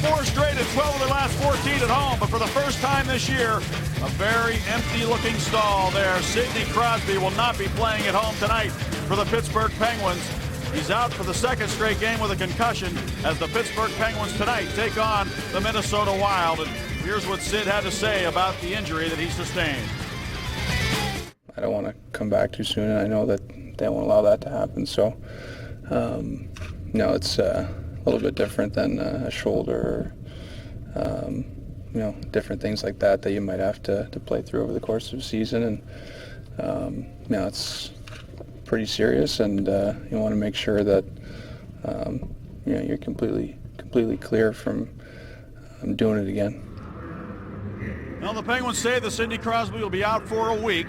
4 straight and 12 of their last 14 at home. But for the first time this year, a very empty-looking stall there. Sidney Crosby will not be playing at home tonight for the Pittsburgh Penguins. He's out for the second straight game with a concussion as the Pittsburgh Penguins tonight take on the Minnesota Wild. And here's what Sid had to say about the injury that he sustained. I don't want to come back too soon, and I know that they won't allow that to happen. So, it's a little bit different than a shoulder or, different things like that you might have to play through over the course of the season. And, it's pretty serious, and you want to make sure that, you're completely clear from doing it again. Well, the Penguins say that Sidney Crosby will be out for a week,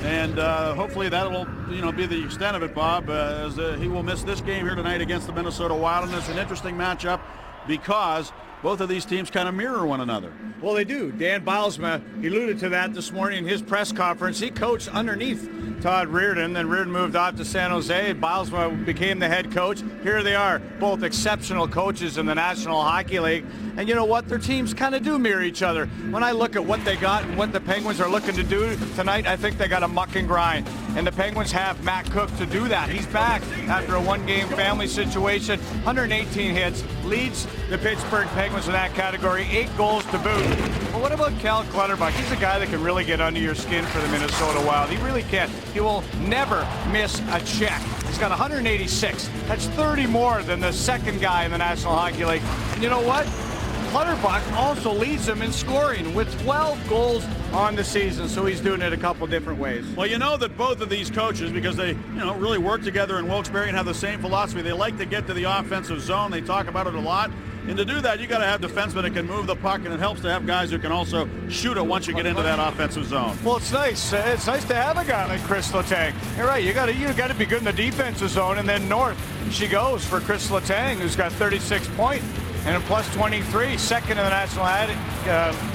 and hopefully that'll be the extent of it, Bob, as he will miss this game here tonight against the Minnesota Wild. And it's an interesting matchup because both of these teams kind of mirror one another. Well, they do. Dan Bylsma alluded to that this morning in his press conference. He coached underneath Todd Reirden, then Reirden moved off to San Jose. Bylsma became the head coach. Here they are, both exceptional coaches in the National Hockey League. And you know what? Their teams kind of do mirror each other. When I look at what they got and what the Penguins are looking to do tonight, I think they got a muck and grind. And the Penguins have Matt Cook to do that. He's back after a one-game family situation. 118 hits, leads the Pittsburgh Penguins in that category, 8 goals to boot. But what about Cal Clutterbuck? He's a guy that can really get under your skin for the Minnesota Wild. He really can. He will never miss a check. He's got 186. That's 30 more than the second guy in the National Hockey League. And you know what? Clutterbuck also leads them in scoring with 12 goals on the season, so he's doing it a couple different ways. Well, you know that both of these coaches, because they really work together in Wilkes-Barre and have the same philosophy, they like to get to the offensive zone. They talk about it a lot. And to do that, you got to have defensemen that can move the puck, and it helps to have guys who can also shoot it once you get into that offensive zone. Well, it's nice. It's nice to have a guy like Chris Letang. You're right. You got to be good in the defensive zone, and then north she goes for Chris Letang, who's got 36 points and a plus 23, second in the National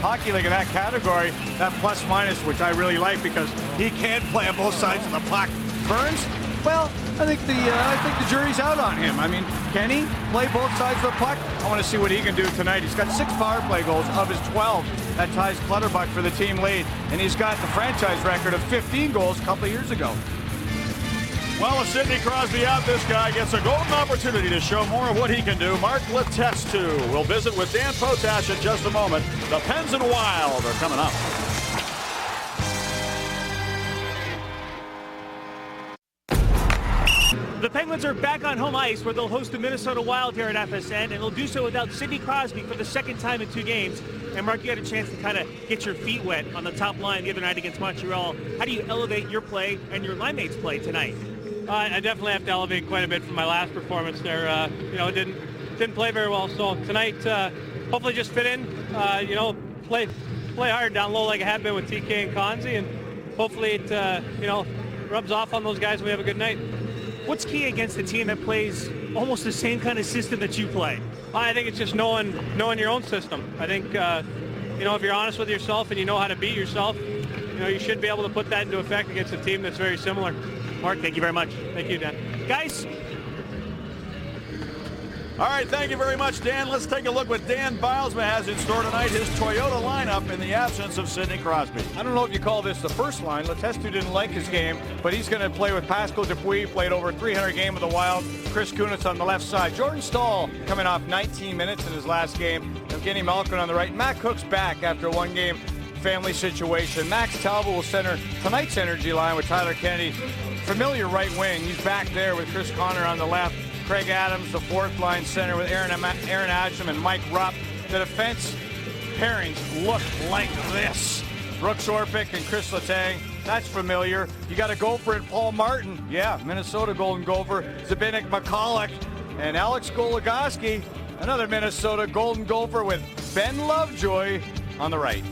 Hockey League in that category. That plus minus, which I really like because he can play on both sides of the puck. Burns, well, I think the jury's out on him. I mean, can he play both sides of the puck? I want to see what he can do tonight. He's got 6 power play goals of his 12. That ties Clutterbuck for the team lead. And he's got the franchise record of 15 goals a couple of years ago. Well, with Sidney Crosby out, this guy gets a golden opportunity to show more of what he can do. Mark Letestu will visit with Dan Potash in just a moment. The Pens and Wild are coming up. The Penguins are back on home ice where they'll host the Minnesota Wild here at FSN, and they'll do so without Sidney Crosby for the second time in 2 games. And Mark, you had a chance to kind of get your feet wet on the top line the other night against Montreal. How do you elevate your play and your line mates' play tonight? I definitely have to elevate quite a bit from my last performance there. Didn't play very well. So tonight, hopefully just fit in, play hard down low like I have been with TK and Konzi, and hopefully it, rubs off on those guys and we have a good night. What's key against a team that plays almost the same kind of system that you play? I think it's just knowing your own system. I think, if you're honest with yourself and you know how to beat yourself, you should be able to put that into effect against a team that's very similar. Mark, thank you very much. Thank you, Dan. Guys. All right, thank you very much, Dan. Let's take a look what Dan Bylsma has in store tonight. His Toyota lineup in the absence of Sidney Crosby. I don't know if you call this the first line. Letestu didn't like his game, but he's going to play with Pascal Dupuis, played over 300 games with the Wild. Chris Kunitz on the left side. Jordan Staal coming off 19 minutes in his last game. Evgeny Malkin on the right. Matt Cook's back after a one-game family situation. Max Talbot will center tonight's energy line with Tyler Kennedy. Familiar right wing. He's back there with Chris Connor on the left. Craig Adams, the fourth line center with Aaron Asham and Mike Rupp. The defense pairings look like this. Brooks Orpik and Chris Letang. That's familiar. You got a Gopher and Paul Martin. Yeah, Minnesota Golden Gopher. Zbigniew McCulloch and Alex Goligoski. Another Minnesota Golden Gopher with Ben Lovejoy on the right.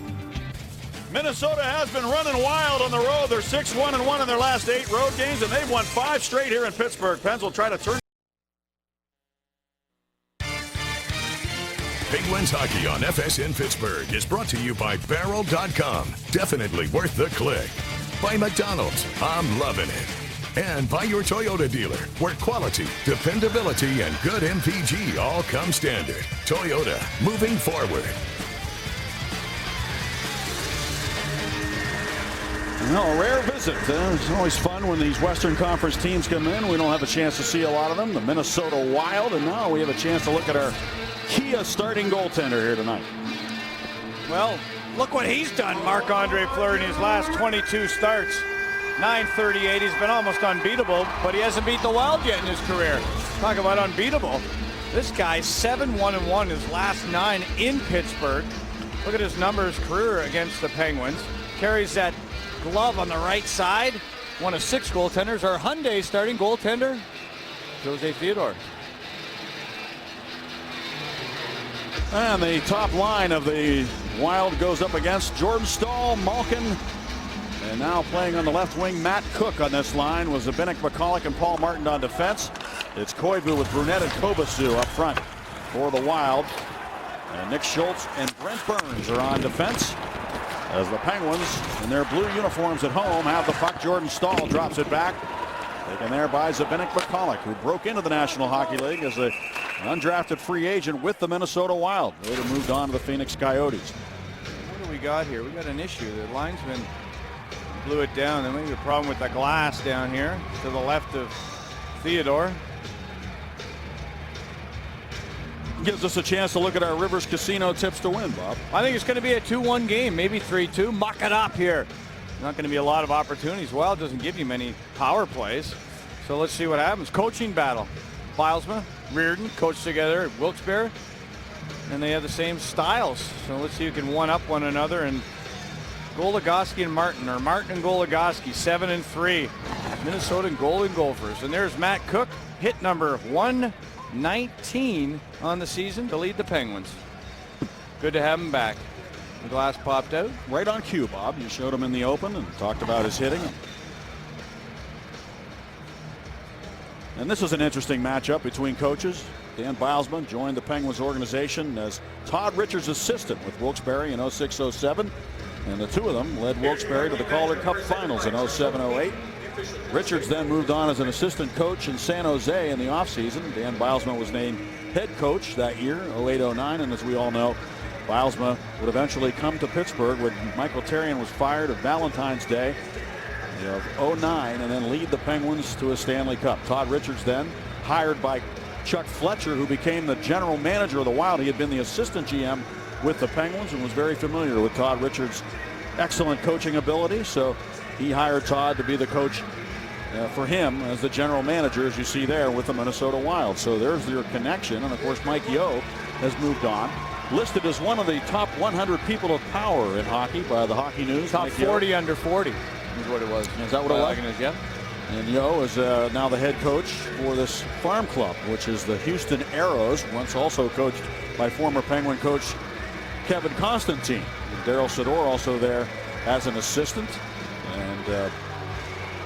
Minnesota has been running wild on the road. They're 6-1-1 in their last 8 road games, and they've won 5 straight here in Pittsburgh. Pens will try to turn. Penguins Hockey on FSN Pittsburgh is brought to you by Barrel.com. Definitely worth the click. By McDonald's. I'm loving it. And by your Toyota dealer, where quality, dependability, and good MPG all come standard. Toyota, moving forward. Well, a rare visit. It's always fun when these Western Conference teams come in. We don't have a chance to see a lot of them. The Minnesota Wild, and now we have a chance to look at our Kia starting goaltender here tonight. Well, look what he's done, Marc-Andre Fleury, in his last 22 starts. .938. He's been almost unbeatable, but he hasn't beat the Wild yet in his career. Talk about unbeatable. This guy's 7-1-1 his last 9 in Pittsburgh. Look at his numbers, career against the Penguins. Carries that glove on the right side. One of 6 goaltenders. Our Hyundai starting goaltender, Jose Theodore. And the top line of the Wild goes up against Jordan Staal, Malkin, and now playing on the left wing, Matt Cook on this line was Zbynek, McCulloch, and Paul Martin on defense. It's Koivu with Brunette and Kobasu up front for the Wild. And Nick Schultz and Brent Burns are on defense. As the Penguins, in their blue uniforms at home, have the puck. Jordan Staal drops it back. Taken there by Zbynek McCulloch, who broke into the National Hockey League as an undrafted free agent with the Minnesota Wild. Later moved on to the Phoenix Coyotes. What do we got here? We got an issue. The linesman blew it down. There may be a problem with the glass down here to the left of Theodore. Gives us a chance to look at our Rivers Casino tips to win, Bob. I think it's going to be a 2-1 game, maybe 3-2. Muck it up here. Not going to be a lot of opportunities. Wild doesn't give you many power plays. So let's see what happens. Coaching battle. Bilesma, Reardon, coached together at Wilkes-Barre. And they have the same styles. So let's see who can one-up one another. And Goligoski and Martin, or Martin and Goligoski, 7-3. Minnesota and Golden Gophers. And there's Matt Cook, hit number 119 on the season to lead the Penguins. Good to have him back. The glass popped out. Right on cue, Bob. You showed him in the open and talked about his hitting. And this is an interesting matchup between coaches. Dan Bilesma joined the Penguins organization as Todd Richards' assistant with Wilkes-Barre in 06-07. And the two of them led Wilkes-Barre to the Calder Cup Finals in 07-08. Richards then moved on as an assistant coach in San Jose in the offseason. Dan Bilesma was named head coach that year, 08-09. And as we all know, Bilesma would eventually come to Pittsburgh when Michael Therrien was fired of Valentine's Day of 09 and then lead the Penguins to a Stanley Cup. Todd Richards then hired by Chuck Fletcher, who became the general manager of the Wild. He had been the assistant GM with the Penguins and was very familiar with Todd Richards' excellent coaching ability. So he hired Todd to be the coach for him as the general manager, as you see there, with the Minnesota Wild. So there's your connection. And of course, Mike Yeo has moved on. Listed as one of the top 100 people of power in hockey by the Hockey News. Top 40 under 40 is what it was. Is that what it was? Yeah. And Yeo is now the head coach for this farm club, which is the Houston Aeros, once also coached by former Penguin coach Kevin Constantine. Daryl Sador also there as an assistant. And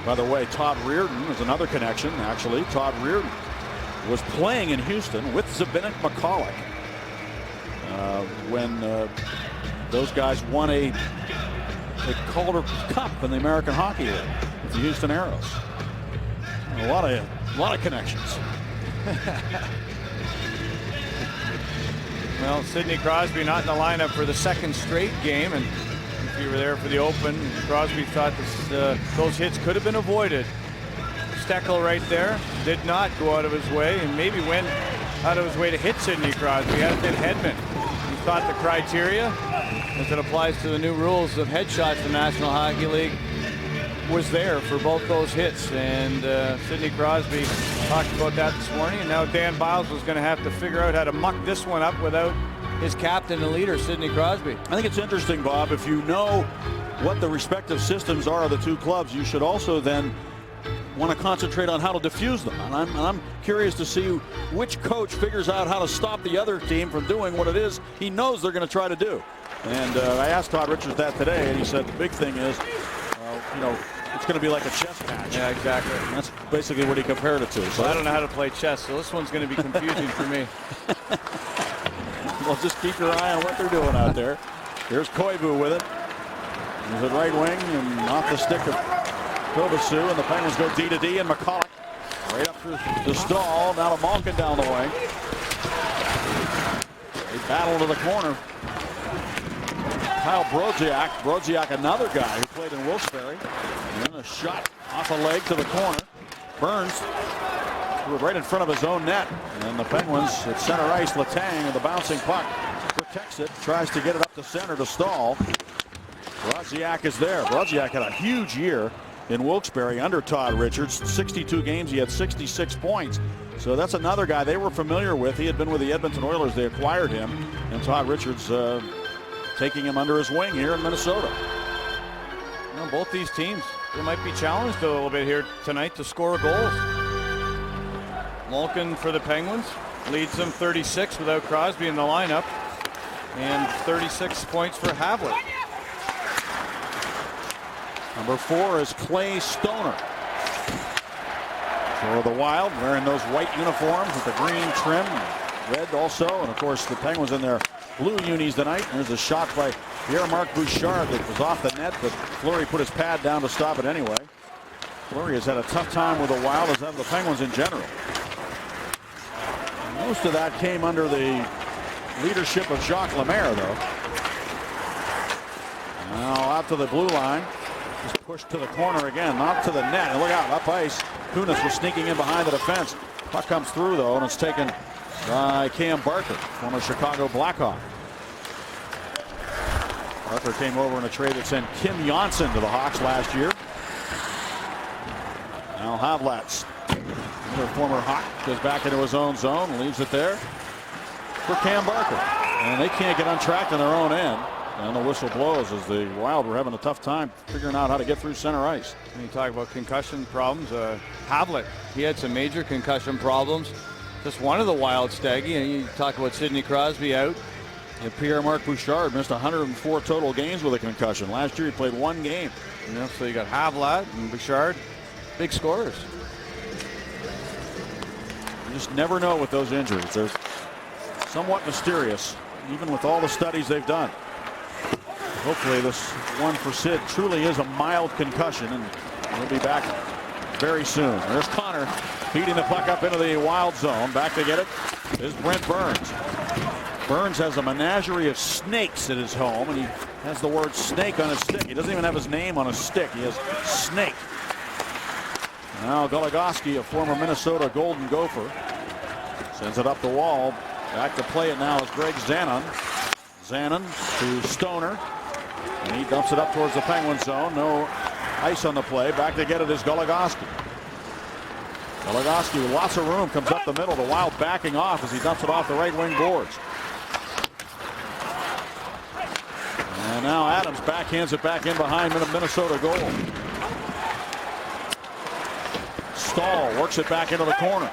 by the way, Todd Reardon is another connection, actually. Todd Reardon was playing in Houston with Zbynek McCulloch when those guys won a Calder Cup in the American Hockey League with the Houston Aeros. A lot of connections. Well, Sidney Crosby not in the lineup for the second straight game, and if you were there for the open, Crosby thought those hits could have been avoided. Steckel right there did not go out of his way, and maybe went out of his way to hit Sidney Crosby. Had it been Hedman, he thought the criteria, as it applies to the new rules of headshots in the National Hockey League, was there for both those hits. And Sidney Crosby talked about that this morning, and now Dan Biles was going to have to figure out how to muck this one up without his captain and leader, Sidney Crosby. I think it's interesting, Bob, if you know what the respective systems are of the two clubs, you should also then want to concentrate on how to diffuse them. And I'm curious to see which coach figures out how to stop the other team from doing what it is he knows they're going to try to do. And I asked Todd Richards that today, and he said the big thing is, it's going to be like a chess match. Yeah, exactly. And that's basically what he compared it to. So I don't know how to play chess, so this one's going to be confusing for me. Well, just keep your eye on what they're doing out there. Here's Koivu with it. He's at right wing and off the stick of Kovacic, and the Penguins go D to D, and McCulloch right up through the stall. Now to Malkin down the wing. They battle to the corner. Kyle Brodziak. Brodziak, another guy who played in Wilkes-Barre. And then a shot off a leg to the corner. Burns threw it right in front of his own net. And the Penguins at center ice. Letang with the bouncing puck. Protects it. Tries to get it up to center to Stahl. Brodziak is there. Brodziak had a huge year in Wilkes-Barre under Todd Richards. 62 games. He had 66 points. So that's another guy they were familiar with. He had been with the Edmonton Oilers. They acquired him. And Todd Richards taking him under his wing here in Minnesota. You know, both these teams, they might be challenged a little bit here tonight to score goals. Malkin for the Penguins leads them 36 without Crosby in the lineup, and 36 points for Havlat. Number 4 is Clay Stoner. For the Wild, wearing those white uniforms with the green trim, red also, and of course the Penguins in their blue unis tonight. There's a shot by Pierre-Marc Bouchard that was off the net, but Fleury put his pad down to stop it anyway. Fleury has had a tough time with the Wild, as have the Penguins in general. Most of that came under the leadership of Jacques Lemaire, though. Now out to the blue line. Just pushed to the corner again, not to the net. And look out, up ice. Kunis was sneaking in behind the defense. Puck comes through, though, and it's taken by Cam Barker, former Chicago Blackhawk. Barker came over in a trade that sent Kim Johnson to the Hawks last year. Now Havlat, another former Hawk, goes back into his own zone, leaves it there for Cam Barker. And they can't get untracked on their own end. And the whistle blows as the Wild were having a tough time figuring out how to get through center ice. When you talk about concussion problems, Havlat, he had some major concussion problems. Just one of the Wild, Staggy, and you talk about Sidney Crosby out. And Pierre-Marc Bouchard missed 104 total games with a concussion. Last year he played 1 game. You know, so you got Havlat and Bouchard, big scorers. You just never know with those injuries. They're somewhat mysterious, even with all the studies they've done. Hopefully this one for Sid truly is a mild concussion, and he'll be back very soon. There's Connor feeding the puck up into the Wild zone. Back to get it is Brent Burns. Burns has a menagerie of snakes at his home, and he has the word snake on his stick. He doesn't even have his name on his stick. He has snake. Now Goligoski, a former Minnesota Golden Gopher, sends it up the wall. Back to play it now is Greg Zanon. Zanon to Stoner. And he dumps it up towards the Penguin zone. No ice on the play. Back to get it is Goligoski. Goligoski with lots of room comes up the middle. The Wild backing off as he dumps it off the right wing boards. And now Adams backhands it back in behind Minnesota goal. Stahl works it back into the corner.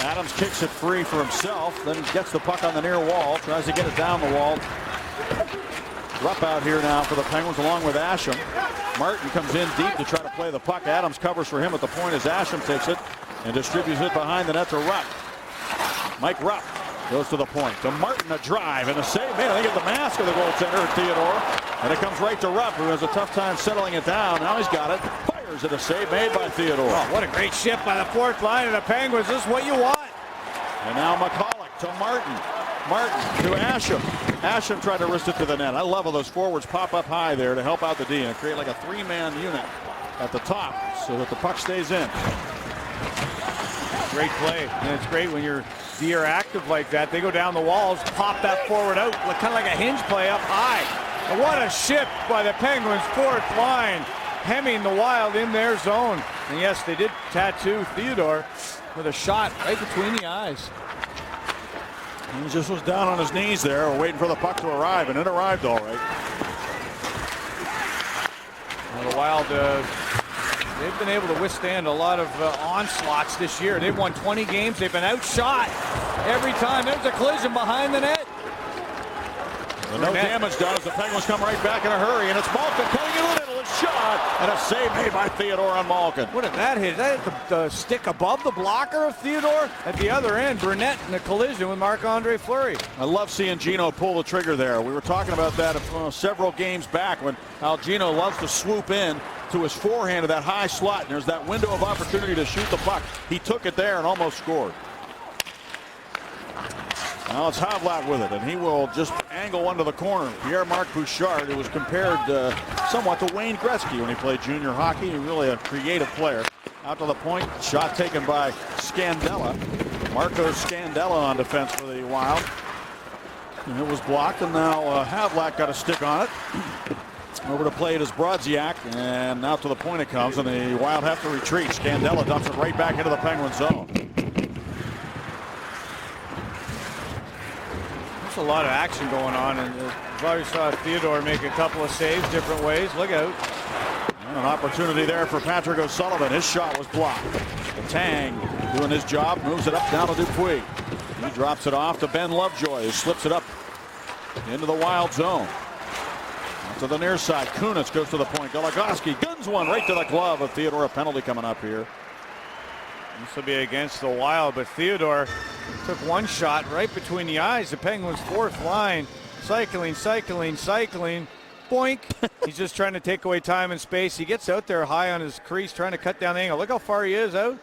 Adams kicks it free for himself, then gets the puck on the near wall, tries to get it down the wall. Rupp out here now for the Penguins along with Asham. Martin comes in deep to try to play the puck. Adams covers for him at the point as Asham takes it and distributes it behind the net to Rupp. Mike Rupp goes to the point. To Martin, a drive and a save made. I think at the mask of the goaltender, Theodore. And it comes right to Rupp, who has a tough time settling it down. Now he's got it. Fires it, a save made by Theodore. Oh, what a great shift by the fourth line of the Penguins. This is what you want. And now McCulloch to Martin. Martin to Asham. Asham tried to wrist it to the net. I love how those forwards pop up high there to help out the D and create like a 3-man unit at the top so that the puck stays in. Great play. And it's great when your D are active like that. They go down the walls, pop that forward out, kind of like a hinge play up high. And what a shift by the Penguins' fourth line, hemming the Wild in their zone. And yes, they did tattoo Theodore with a shot right between the eyes. He just was down on his knees there, waiting for the puck to arrive, and it arrived all right. Well, the Wild, they've been able to withstand a lot of onslaughts this year. They've won 20 games. They've been outshot every time. There's a collision behind the net. No damage done as the Penguins come right back in a hurry, and it's Malkin coming in a little the shot, and a save made by Theodore on Malkin. What did that hit? That hit the stick above the blocker of Theodore? At the other end, Burnett in a collision with Marc-Andre Fleury. I love seeing Gino pull the trigger there. We were talking about that several games back when how Gino loves to swoop in to his forehand to that high slot, and there's that window of opportunity to shoot the puck. He took it there and almost scored. Now it's Havlat with it, and he will just angle one to the corner. Pierre-Marc Bouchard, who was compared somewhat to Wayne Gretzky when he played junior hockey. He's really a creative player. Out to the point, shot taken by Scandella. Marco Scandella on defense for the Wild. And it was blocked, and now Havlat got a stick on it. Over to play it is Brodziak, and now to the point it comes, and the Wild have to retreat. Scandella dumps it right back into the Penguin zone. There's a lot of action going on, and you've already saw Theodore make a couple of saves different ways. Look out. And an opportunity there for Patrick O'Sullivan. His shot was blocked. Tang doing his job, moves it up down to Dupuis. He drops it off to Ben Lovejoy, who slips it up into the Wild zone. To the near side, Kunitz goes to the point. Goligoski guns one right to the glove of Theodore. A penalty coming up here. This will be against the Wild, but Theodore took one shot right between the eyes. The Penguins' fourth line, cycling. Boink. He's just trying to take away time and space. He gets out there high on his crease, trying to cut down the angle. Look how far he is out.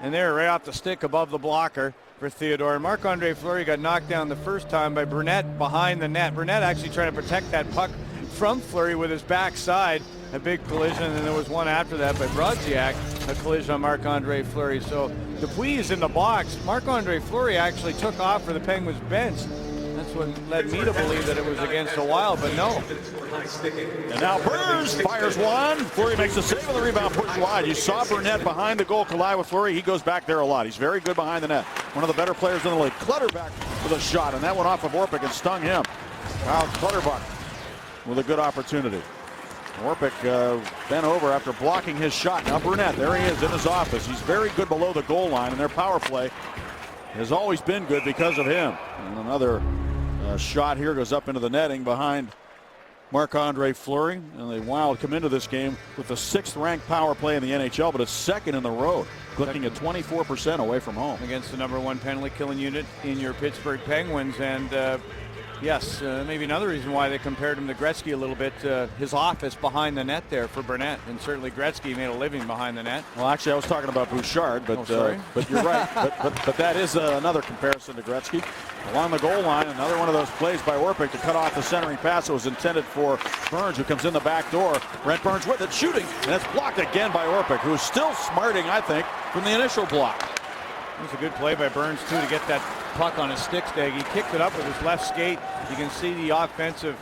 And there, right off the stick above the blocker for Theodore. And Marc-Andre Fleury got knocked down the first time by Burnett behind the net. Burnett actually trying to protect that puck from Fleury with his backside. A big collision, and there was one after that by Brodziak, a collision on Marc-Andre Fleury. So Dupuis is in the box. Marc-Andre Fleury actually took off for the Penguins bench. That's what led me to believe that it was against the Wild, but no. And now Burns fires one. Fleury makes the save on the rebound, push wide. You saw Burnett behind the goal collide with Fleury. He goes back there a lot. He's very good behind the net. One of the better players in the league. Clutterbuck with a shot, and that went off of Orpik and stung him. Kyle Clutterbuck with a good opportunity. Orpik bent over after blocking his shot. Now Burnett, there he is in his office. He's very good below the goal line, and their power play has always been good because of him. And another shot here goes up into the netting behind Marc-Andre Fleury. And the Wild come into this game with the 6th ranked power play in the NHL, but it's 2nd in the road, looking at 24% away from home. Against the #1 penalty killing unit in your Pittsburgh Penguins. And yes, maybe another reason why they compared him to Gretzky a little bit, his office behind the net there for Burnett, and certainly Gretzky made a living behind the net. Well, actually, I was talking about Bouchard, but but you're right. but that is another comparison to Gretzky. Along the goal line, another one of those plays by Orpik to cut off the centering pass that was intended for Burns, who comes in the back door. Brent Burns with it, shooting, and it's blocked again by Orpik, who is still smarting, I think, from the initial block. It was a good play by Burns, too, to get that puck on his stick stag. He kicked it up with his left skate. You can see the offensive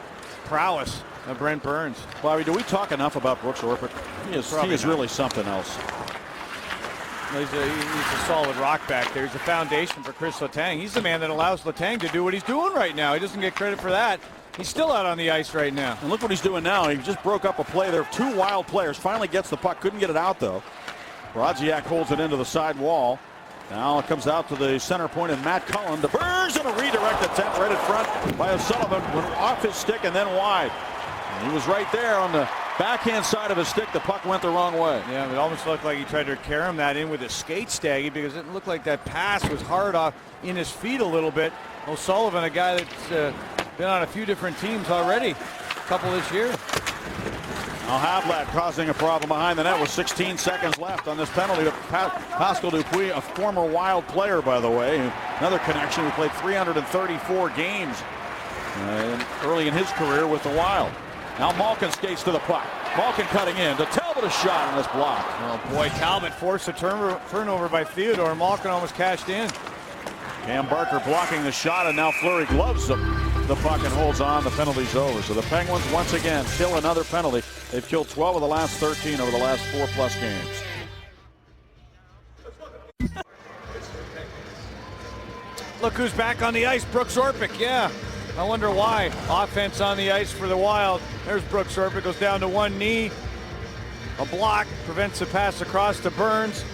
prowess of Brent Burns. Bobby, do we talk enough about Brooks Orpik? He is really something else. He's a solid rock back there. He's a foundation for Chris Letang. He's the man that allows Letang to do what he's doing right now. He doesn't get credit for that. He's still out on the ice right now. And look what he's doing now. He just broke up a play there. 2 Wild players. Finally gets the puck. Couldn't get it out, though. Brodziak holds it into the side wall. Now it comes out to the center point, and Matt Cullen to Burns, and a redirect attempt right in front by O'Sullivan. Went off his stick and then wide. And he was right there on the backhand side of his stick. The puck went the wrong way. Yeah, it almost looked like he tried to carom that in with his skate staggy, because it looked like that pass was hard off in his feet a little bit. O'Sullivan, a guy that's been on a few different teams already, a couple this year. Now Havlat causing a problem behind the net with 16 seconds left on this penalty to Pascal Dupuis, a former Wild player, by the way. Another connection who played 334 games early in his career with the Wild. Now Malkin skates to the puck. Malkin cutting in to Talbot, a shot, and it's blocked. Oh boy, Talbot forced a turnover by Theodore. Malkin almost cashed in. Cam Barker blocking the shot, and now Fleury gloves the puck and holds on. The penalty's over. So the Penguins once again kill another penalty. They've killed 12 of the last 13 over the last 4+ games. Look who's back on the ice, Brooks Orpik. Yeah, I wonder why. Offense on the ice for the Wild. There's Brooks Orpik, goes down to one knee. A block prevents the pass across to Burns.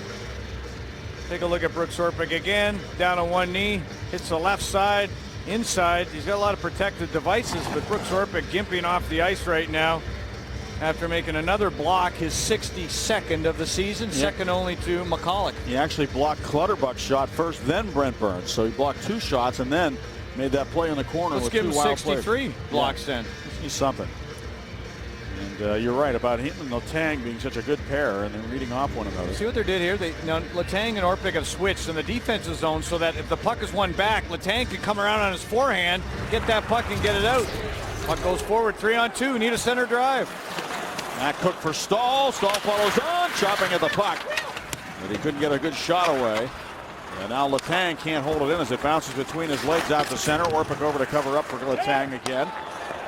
Take a look at Brooks Orpik again, down on one knee, hits the left side, inside. He's got a lot of protective devices, but Brooks Orpik gimping off the ice right now. after making another block, his 62nd of the season, second only to McCulloch. He actually blocked Clutterbuck's shot first, then Brent Burns. So he blocked 2 shots and then made that play in the corner. Let's with give 2 him wild 63 plays. blocks then. He's something. And you're right about him and Letang being such a good pair, and they're reading off one another. See what they did here? Now Letang and Orpik have switched in the defensive zone so that if the puck is won back, Letang can come around on his forehand, get that puck and get it out. Puck goes forward, 3-on-2, need a center drive. Matt Cook for Stahl. Stahl follows on, chopping at the puck. But he couldn't get a good shot away. And now Letang can't hold it in as it bounces between his legs out to center. Orpik over to cover up for Letang again.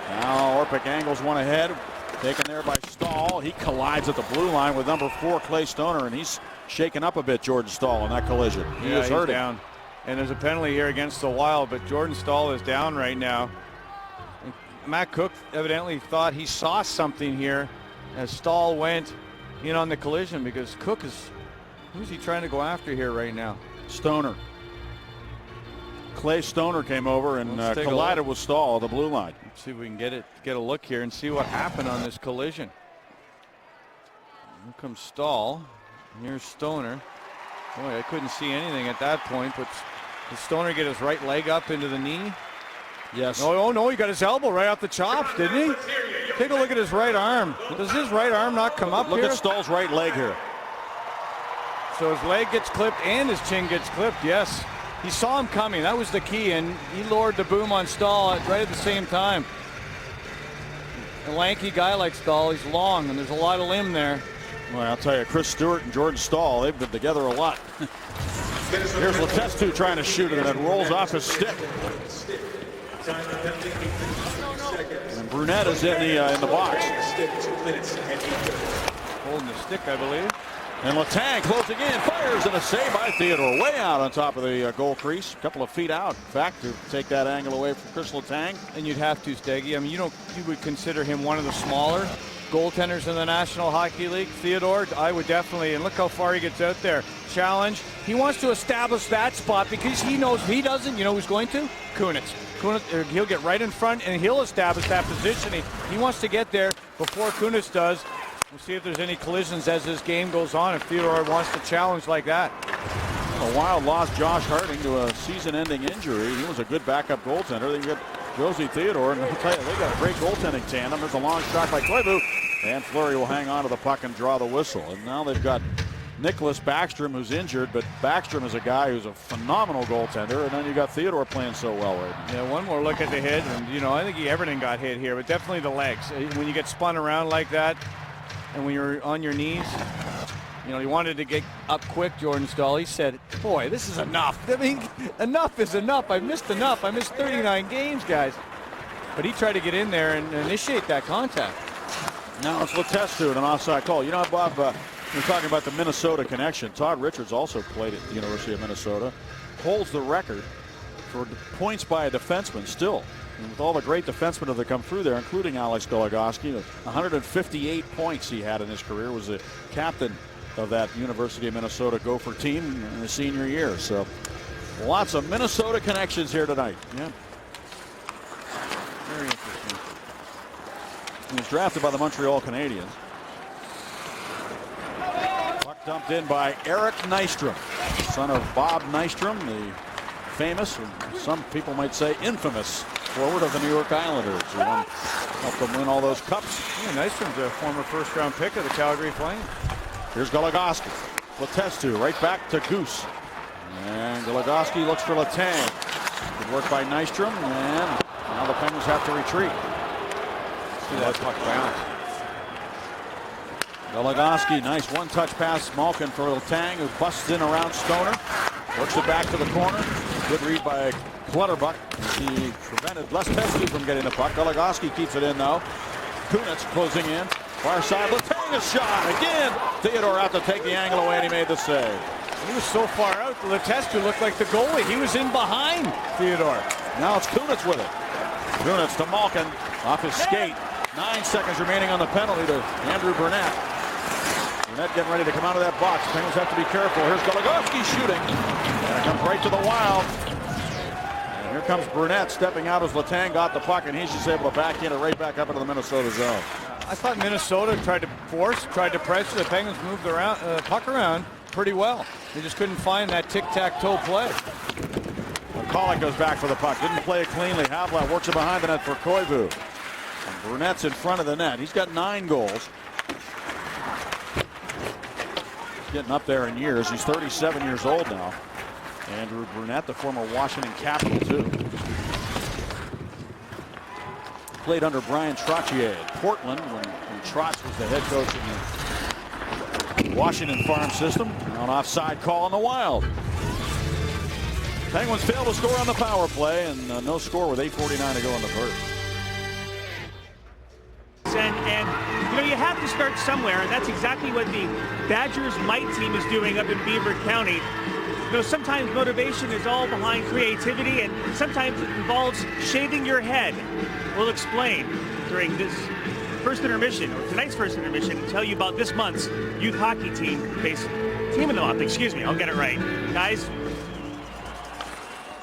Now Orpik angles one ahead. Taken there by Stahl. He collides at the blue line with number 4, Clay Stoner, and he's shaken up a bit, Jordan Stahl, in that collision. He is hurting. Down. And there's a penalty here against the Wild, but Jordan Stahl is down right now. And Matt Cook evidently thought he saw something here as Stahl went in on the collision, because Cook is, who's he trying to go after here right now? Stoner. Clay Stoner came over and collided with Stahl at the blue line. Let's see if we can get a look here and see what happened on this collision. Here comes Stahl. Here's Stoner. Boy, I couldn't see anything at that point, but did Stoner get his right leg up into the knee? Yes. Oh no, he got his elbow right off the chops, didn't he? Take a look at his right arm. Does his right arm not come up Look here? at Stahl's right leg here. So his leg gets clipped and his chin gets clipped, yes. He saw him coming. That was the key, and he lowered the boom on Stahl right at the same time. A lanky guy like Stahl, he's long, and there's a lot of limb there. Well, I'll tell you, Chris Stewart and Jordan Stahl, they've been together a lot. Here's Letestu trying to shoot it, and it rolls off his stick. And Brunette is in the box. Holding the stick, I believe. And Letang closing in, fires, and a save by Theodore, way out on top of the goal crease, a couple of feet out, in fact, to take that angle away from Chris Letang. And you'd have to, Steggy. I mean, you would consider him one of the smaller goaltenders in the National Hockey League. Theodore, I would definitely, and look how far he gets out there. Challenge. He wants to establish that spot because he knows if he doesn't, you know who's going to? Kunitz. He'll get right in front and he'll establish that position. He wants to get there before Kunitz does. We'll see if there's any collisions as this game goes on, if Theodore wants to challenge like that. The Wild lost Josh Harding to a season-ending injury. He was a good backup goaltender. They get Josie Theodore, and I'll tell you, they got a great goaltending tandem. There's a long shot by Koivu, and Fleury will hang on to the puck and draw the whistle. And now they've got Nicholas Backstrom, who's injured, but Backstrom is a guy who's a phenomenal goaltender, and then you got Theodore playing so well right now. Yeah, one more look at the hit, and I think everything got hit here, but definitely the legs. When you get spun around like that, and when you're on your knees, he wanted to get up quick, Jordan Stahl. He said, boy, this is enough. I mean, enough is enough. I missed enough. I missed 39 games, guys. But he tried to get in there and initiate that contact. Now it's Letestu and an offside call. Bob, we're talking about the Minnesota connection. Todd Richards also played at the University of Minnesota. Holds the record for points by a defenseman still. And with all the great defensemen that have come through there, including Alex Goligoski, 158 points he had in his career, was the captain of that University of Minnesota Gopher team in his senior year. So lots of Minnesota connections here tonight. Yeah. Very interesting. He was drafted by the Montreal Canadiens. Puck dumped in by Eric Nystrom, son of Bob Nystrom, the famous, and some people might say infamous, forward of the New York Islanders, who helped them win all those cups. Yeah, Nystrom's a former first-round pick of the Calgary Flames. Here's Goligoski. Letestu right back to Goose. And Goligoski looks for Letang. Good work by Nystrom, and now the Penguins have to retreat. See that puck bounce. Goligoski, nice one-touch pass. Malkin for Letang, who busts in around Stoner. Works it back to the corner. Good read by Clutterbuck. He prevented Letestu from getting the puck. Goligoski keeps it in, though. Kunitz closing in. Far side, Letang a shot. Again, Theodore out to take the angle away, and he made the save. He was so far out, Letestu looked like the goalie. He was in behind Theodore. Now it's Kunitz with it. Kunitz to Malkin, off his skate. 9 seconds remaining on the penalty to Andrew Burnett. Burnett getting ready to come out of that box. Penguins have to be careful. Here's Goligoski shooting. And it comes right to the Wild. And here comes Burnett stepping out as Letang got the puck, and he's just able to back in it right back up into the Minnesota zone. I thought Minnesota tried to pressure. The Penguins moved around, puck around pretty well. They just couldn't find that tic-tac-toe play. McCulloch goes back for the puck. Didn't play it cleanly. Havlat works it behind the net for Koivu. And Brunett's in front of the net. He's got 9 goals. He's getting up there in years. He's 37 years old now. Andrew Brunette, the former Washington Capital, too. Played under Brian Trottier at Portland when Trotz was the head coach in the Washington farm system. Now an offside call on the Wild. Penguins fail to score on the power play, and no score with 8:49 to go in the first. And you know, you have to start somewhere, and that's exactly what the Badgers Might team is doing up in Beaver County. You know, sometimes motivation is all behind creativity, and sometimes it involves shaving your head. We'll explain during this first intermission, or tonight's first intermission, and tell you about this month's youth hockey team of the month. Excuse me, I'll get it right, guys.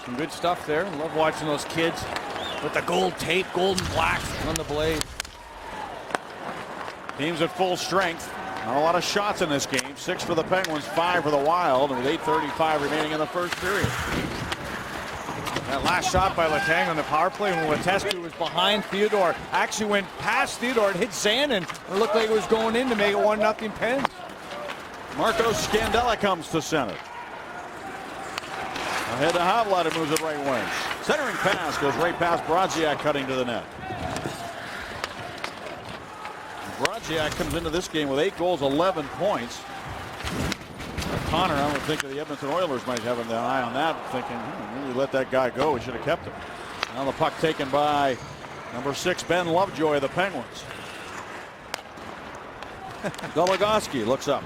Some good stuff there. Love watching those kids with the gold tape, gold and black on the blade. Teams at full strength. Not a lot of shots in this game. 6 for the Penguins, 5 for the Wild, and with 8:35 remaining in the first period. That last shot by Letang on the power play when Letescu was behind Theodore. Actually went past Theodore and hit Zanin. It looked like it was going in to make it 1-0 Pens. Marco Scandella comes to center. Ahead to Havlat, who moves it right wing. Centering pass goes right past Brodziak, cutting to the net. Brodziak comes into this game with 8 goals, 11 points. Connor, I would think that the Edmonton Oilers might have an eye on that, thinking, really let that guy go. We should have kept him. Now the puck taken by number 6, Ben Lovejoy of the Penguins. Goligoski looks up.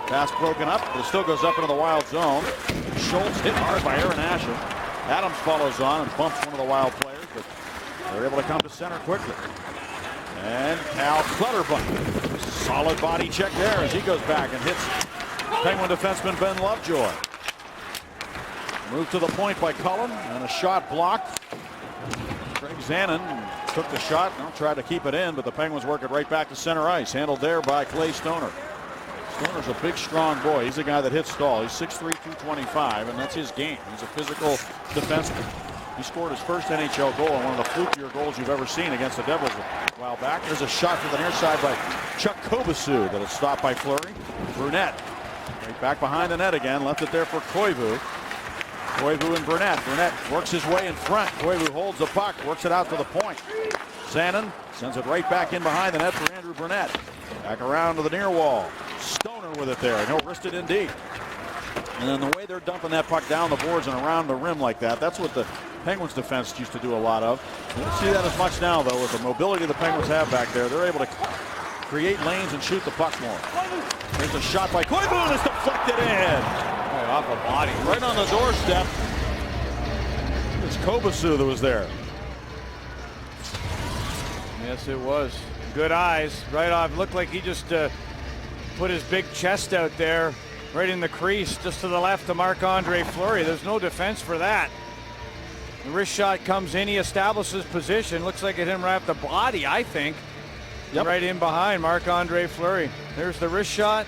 Pass broken up, but it still goes up into the Wild zone. Schultz hit hard by Aaron Asham. Adams follows on and bumps one of the Wild players, but they're able to come to center quickly. And Cal Clutterbuck. Solid body check there as he goes back and hits Penguin defenseman Ben Lovejoy. Moved to the point by Cullen, and a shot blocked. Craig Zanin took the shot and tried to keep it in, but the Penguins work it right back to center ice. Handled there by Clay Stoner. Stoner's a big, strong boy. He's the guy that hits Stahl. He's 6'3", 225, and that's his game. He's a physical defenseman. He scored his first NHL goal, and one of the flukier goals you've ever seen against the Devils a while back. There's a shot from the near side by Chuck Kobasu that is stopped by Fleury. Brunette right back behind the net again. Left it there for Koivu. Koivu and Brunette. Brunette works his way in front. Koivu holds the puck, works it out to the point. Zanin sends it right back in behind the net for Andrew Brunette. Back around to the near wall. Stoner with it there, and he'll wrist it in deep. And then the way they're dumping that puck down the boards and around the rim like that, that's what the Penguins defense used to do a lot of. You don't see that as much now, though, with the mobility the Penguins have back there. They're able to create lanes and shoot the puck more. There's a shot by Koivu, and it's deflected in. Right off the body. Right on the doorstep. It's Kobasu that was there. Yes, it was. Good eyes. Right off. Looked like he just put his big chest out there. Right in the crease, just to the left of Marc-Andre Fleury. There's no defense for that. The wrist shot comes in. He establishes position. Looks like it hit him right off the body, I think. Yep. Right in behind Marc-Andre Fleury. There's the wrist shot.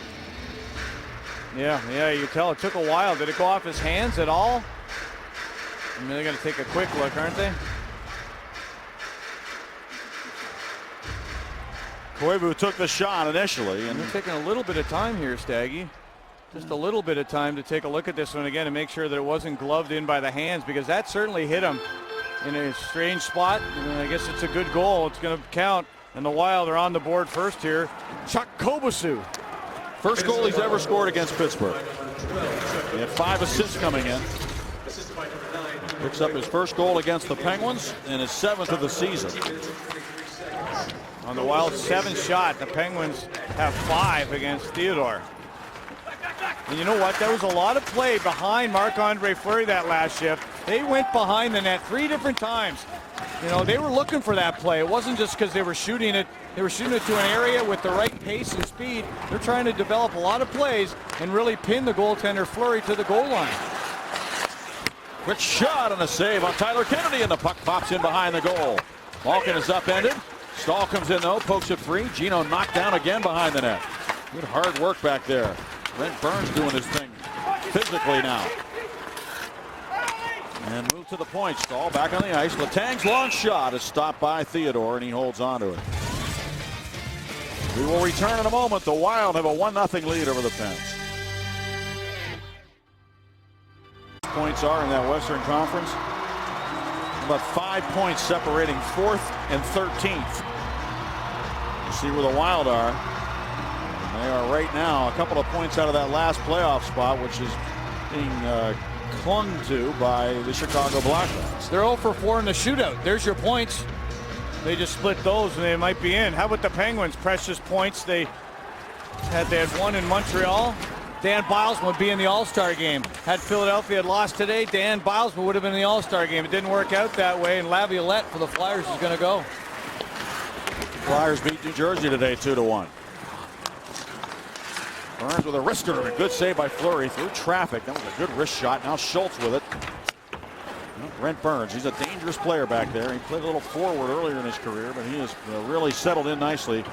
Yeah, you can tell it took a while. Did it go off his hands at all? I mean, they're going to take a quick look, aren't they? Koivu took the shot initially. And they're taking a little bit of time here, Staggy. Just a little bit of time to take a look at this one again and make sure that it wasn't gloved in by the hands, because that certainly hit him in a strange spot. And I guess it's a good goal. It's going to count. And the Wild are on the board first here. Chuck Kobasu. First goal he's ever scored against Pittsburgh. He had 5 assists coming in. Picks up his first goal against the Penguins and his 7th of the season. On the Wild 7th shot, the Penguins have 5 against Theodore. And you know what? There was a lot of play behind Marc-Andre Fleury that last shift. They went behind the net 3 different times. You know, they were looking for that play. It wasn't just because they were shooting it. They were shooting it to an area with the right pace and speed. They're trying to develop a lot of plays and really pin the goaltender Fleury to the goal line. Quick shot and a save on Tyler Kennedy, and the puck pops in behind the goal. Malkin is upended. Stahl comes in though, pokes it free. Gino knocked down again behind the net. Good hard work back there. Brent Burns doing his thing physically now. And move to the point. Stahl back on the ice. Letang's long shot is stopped by Theodore, and he holds on to it. We will return in a moment. The Wild have a 1-0 lead over the Pens. Points are in that Western Conference. About 5 points separating 4th and 13th. You see where the Wild are. And they are right now a couple of points out of that last playoff spot, which is being clung to by the Chicago Blackhawks. They're 0 for 4 in the shootout. There's your points. They just split those and they might be in. How about the Penguins? Precious points. They had one in Montreal. Dan Bilesman would be in the All-Star game. Had Philadelphia had lost today, Dan Bilesman would have been in the All-Star game. It didn't work out that way, and Laviolette for the Flyers is going to go. Flyers beat New Jersey today 2-1. Burns with a wrister. A good save by Fleury through traffic. That was a good wrist shot. Now Schultz with it. Brent Burns, he's a dangerous player back there. He played a little forward earlier in his career, but he has really settled in nicely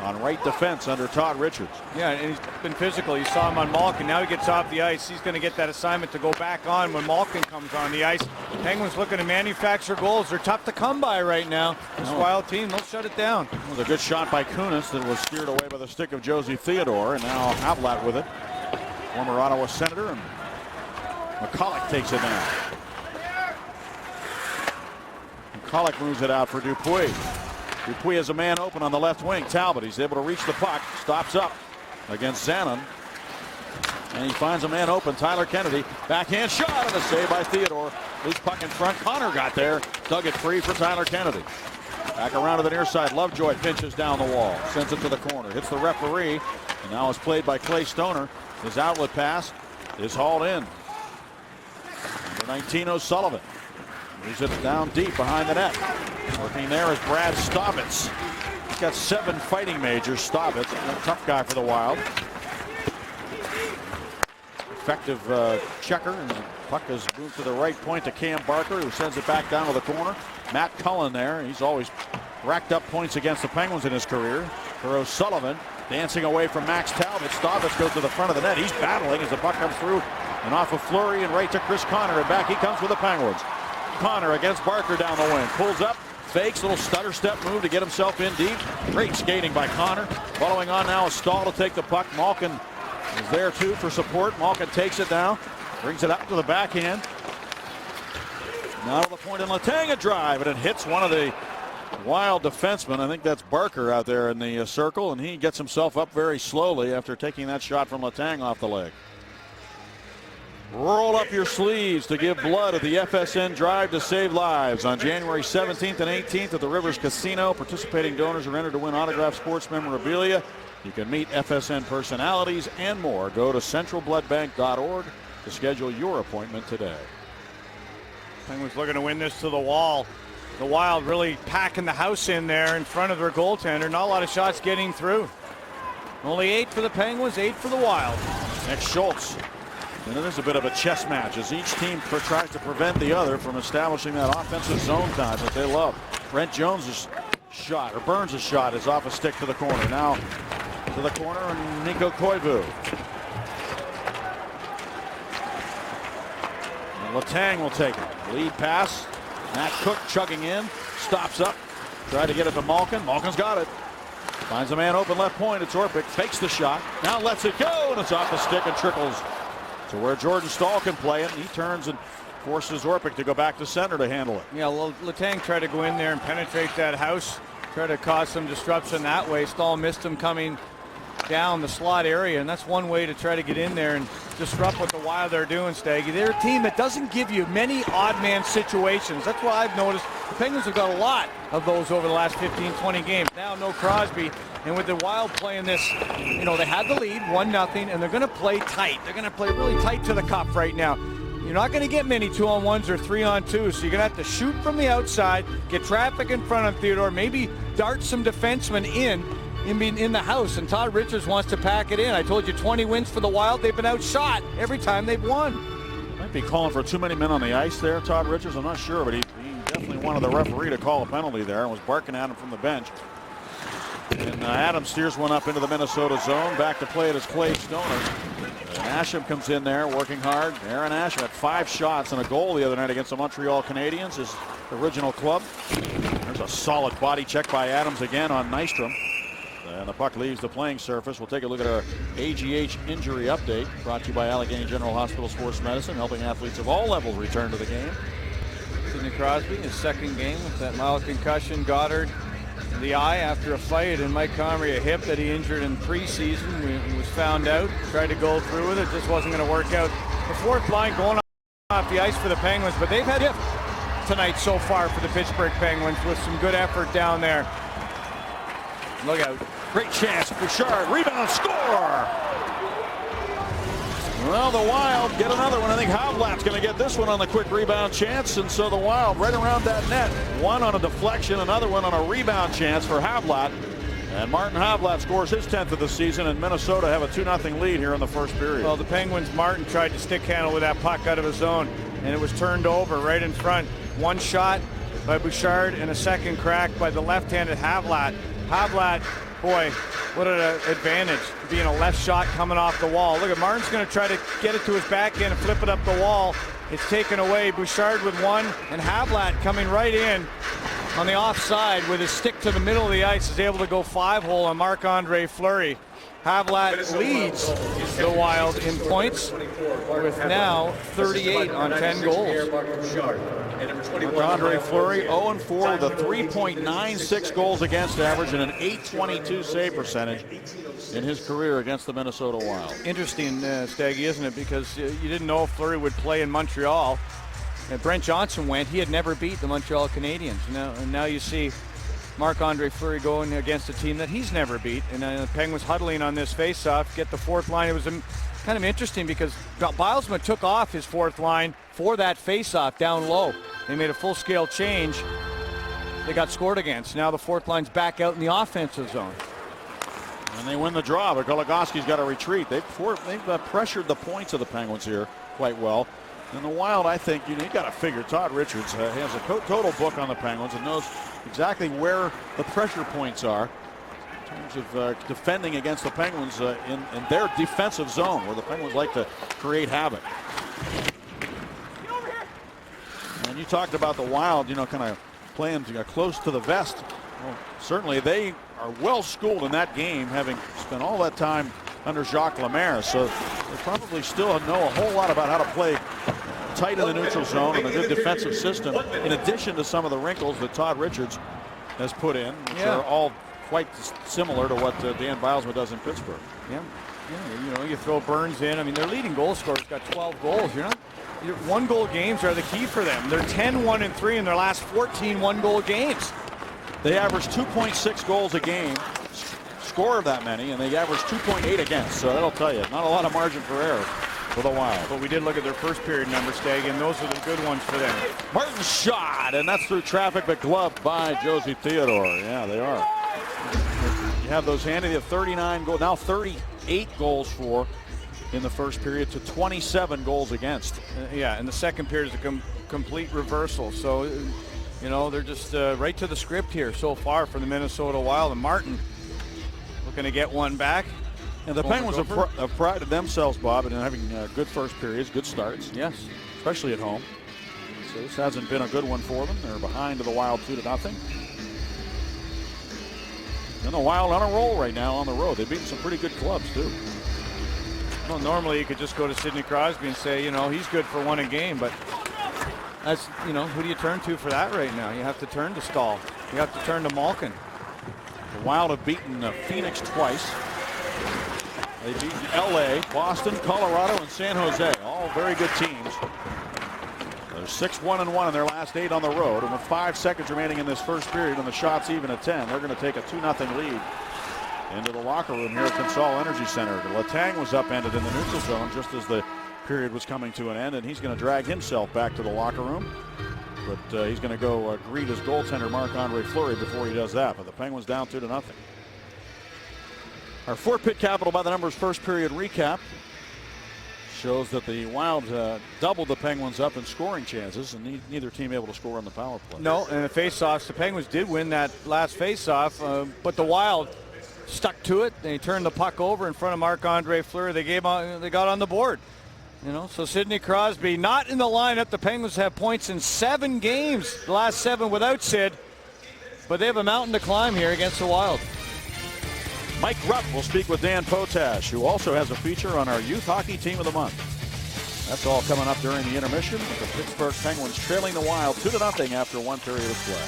on right defense under Todd Richards. Yeah, and he's been physical. You saw him on Malkin. Now he gets off the ice. He's going to get that assignment to go back on when Malkin comes on the ice. Penguins looking to manufacture goals. They're tough to come by right now. This Wild team, they'll shut it down. It was a good shot by Kunis that was steered away by the stick of Josie Theodore, and now Havlat with it. Former Ottawa Senator, and McCulloch takes it down. McCulloch moves it out for Dupuis. Dupuis has a man open on the left wing. Talbot, he's able to reach the puck. Stops up against Zanon. And he finds a man open. Tyler Kennedy. Backhand shot and a save by Theodore. Loose puck in front. Connor got there. Dug it free for Tyler Kennedy. Back around to the near side. Lovejoy pinches down the wall. Sends it to the corner. Hits the referee. And now it's played by Clay Stoner. His outlet pass is hauled in. Number 19, O'Sullivan. Moves it down deep behind the net. Working there is Brad Stovitz. He's got 7 fighting majors. Stovitz, a tough guy for the Wild. Effective checker, and the puck is moved to the right point to Cam Barker, who sends it back down to the corner. Matt Cullen there. He's always racked up points against the Penguins in his career. For O'Sullivan, dancing away from Max Talbot. Stovitz goes to the front of the net. He's battling as the puck comes through and off of Fleury and right to Chris Connor, and back he comes with the Penguins. Connor against Barker down the wing. Pulls up, fakes, little stutter step move to get himself in deep. Great skating by Connor. Following on now is Stahl to take the puck. Malkin is there too for support. Malkin takes it down, brings it up to the backhand. Now to the point in Letang, a drive, and it hits one of the Wild defensemen. I think that's Barker out there in the circle, and he gets himself up very slowly after taking that shot from Letang off the leg. Roll up your sleeves to give blood at the FSN Drive to Save Lives on January 17th and 18th at the Rivers Casino. Participating donors are entered to win autographed sports memorabilia. You can meet FSN personalities and more. Go to centralbloodbank.org to schedule your appointment today. Penguins looking to win this to the wall. The Wild really packing the house in there in front of their goaltender. Not a lot of shots getting through. Only 8 for the Penguins, 8 for the Wild. Next, Schultz. And it is a bit of a chess match as each team tries to prevent the other from establishing that offensive zone time that they love. Brent Jones' shot, or Burns' shot, is off a stick to the corner. Now to the corner, and Nico Koivu. And Letang will take it. Lead pass. Matt Cook chugging in. Stops up. Tried to get it to Malkin. Malkin's got it. Finds a man open left point. It's Orpik. Fakes the shot. Now lets it go, and it's off the stick and trickles to where Jordan Stahl can play it. He turns and forces Orpik to go back to center to handle it. Yeah, Letang tried to go in there and penetrate that house. Try to cause some disruption that way. Stahl missed him coming down the slot area, and that's one way to try to get in there and disrupt what the Wild are doing, Staggy. They're a team that doesn't give you many odd man situations. That's why I've noticed the Penguins have got a lot of those over the last 15, 20 games. Now no Crosby, and with the Wild playing this, you know, they had the lead, 1-0, and they're going to play tight. They're going to play really tight to the cup right now. You're not going to get many 2-on-1s or 3-on-2s, so you're going to have to shoot from the outside, get traffic in front of Theodore, maybe dart some defensemen in the house, and Todd Richards wants to pack it in. I told you 20 wins for the Wild. They've been outshot every time they've won. Might be calling for too many men on the ice there, Todd Richards. I'm not sure, but he definitely wanted the referee to call a penalty there and was barking at him from the bench. And Adams steers one up into the Minnesota zone. Back to play it is Clay Stoner. And Asham comes in there working hard. Aaron Asham had 5 shots and a goal the other night against the Montreal Canadiens, his original club. There's a solid body check by Adams again on Nystrom. And the puck leaves the playing surface. We'll take a look at our AGH injury update, brought to you by Allegheny General Hospital Sports Medicine, helping athletes of all levels return to the game. Sidney Crosby, his second game with that mild concussion. Goddard in the eye after a fight, and Mike Comrie a hip that he injured in preseason. He was found out, tried to go through with it, just wasn't going to work out. The fourth line going off the ice for the Penguins, but they've had it tonight so far for the Pittsburgh Penguins with some good effort down there. Look out. Great chance. Bouchard, rebound, score! Well, the Wild get another one. I think Havlat's going to get this one on the quick rebound chance. And so the Wild right around that net. One on a deflection, another one on a rebound chance for Havlat. And Martin Havlat scores his 10th of the season, and Minnesota have a 2-0 lead here in the first period. Well, the Penguins, Martin tried to stick handle with that puck out of his zone, and it was turned over right in front. One shot by Bouchard and a second crack by the left-handed Havlat. Havlat, boy, what an advantage, being a left shot coming off the wall. Look at Martin's going to try to get it to his backhand and flip it up the wall. It's taken away. Bouchard with one, and Havlat coming right in on the offside with his stick to the middle of the ice is able to go 5-hole on Marc-Andre Fleury. Havlat leads the Wild in points with now 38 on 10 goals. Andre Fleury 0-4 with a 3.96 goals against average and an .822 save percentage in his career against the Minnesota Wild. Interesting, Staggy, isn't it? Because you didn't know if Fleury would play in Montreal. And Brent Johnson went. He had never beat the Montreal Canadiens. Now you see Marc-Andre Fleury going against a team that he's never beat. And the Penguins huddling on this face-off, get the fourth line. It was kind of interesting because Bilesma took off his fourth line for that face-off down low. They made a full-scale change. They got scored against. Now the fourth line's back out in the offensive zone. And they win the draw, but Goligoski's got to retreat. They've pressured the points of the Penguins here quite well. And the Wild, I think, you got to figure Todd Richards has a total book on the Penguins and knows exactly where the pressure points are in terms of defending against the Penguins in their defensive zone, where the Penguins like to create havoc. And you talked about the Wild, kind of playing close to the vest. Well, certainly they are well schooled in that game, having spent all that time under Jacques Lemaire, so they probably still know a whole lot about how to play tight in the neutral zone and a good defensive system, in addition to some of the wrinkles that Todd Richards has put in, which are all quite similar to what Dan Bilesma does in Pittsburgh. Yeah, you throw Burns in. I mean, their leading goal scorer's got 12 goals. Your one-goal games are the key for them. They're 10-1-3 in their last 14 one-goal games. They average 2.6 goals a game, score of that many, and they average 2.8 against. So that'll tell you, not a lot of margin for error for the Wild. But we did look at their first period numbers, Stag, and those are the good ones for them. Martin's shot, and that's through traffic, but gloved by Josie Theodore. Yeah, they are. You have those handy. They have 39 goals, now 38 goals for in the first period to 27 goals against. And the second period is a complete reversal. So, they're just right to the script here so far for the Minnesota Wild. And Martin looking to get one back. And the Penguins have prided themselves, Bob, in having good first periods, good starts. Yes. Especially at home. So this hasn't been a good one for them. They're behind to the Wild 2-0. And the Wild on a roll right now on the road. They've beaten some pretty good clubs, too. Well, normally you could just go to Sidney Crosby and say, he's good for one a game, but that's, who do you turn to for that right now? You have to turn to Stahl. You have to turn to Malkin. The Wild have beaten Phoenix twice. They beat LA, Boston, Colorado, and San Jose. All very good teams. They're 6-1-1 in their last 8 on the road. And with 5 seconds remaining in this first period and the shots even at 10, they're going to take a 2-0 lead into the locker room here at Consol Energy Center. Letang was upended in the neutral zone just as the period was coming to an end, and he's going to drag himself back to the locker room. But he's going to go greet his goaltender, Marc-Andre Fleury, before he does that. But the Penguins down 2-0. Our Fort Pitt Capital by the numbers first period recap shows that the Wild doubled the Penguins up in scoring chances, and neither team able to score on the power play. No, and the faceoffs, the Penguins did win that last faceoff, but the Wild stuck to it. They turned the puck over in front of Marc-Andre Fleury. They got on the board. You know, so Sidney Crosby not in the lineup. The Penguins have points in 7 games, the last 7 without Sid, but they have a mountain to climb here against the Wild. Mike Rupp will speak with Dan Potash, who also has a feature on our Youth Hockey Team of the Month. That's all coming up during the intermission, with the Pittsburgh Penguins trailing the Wild 2-0 after 1 period of play.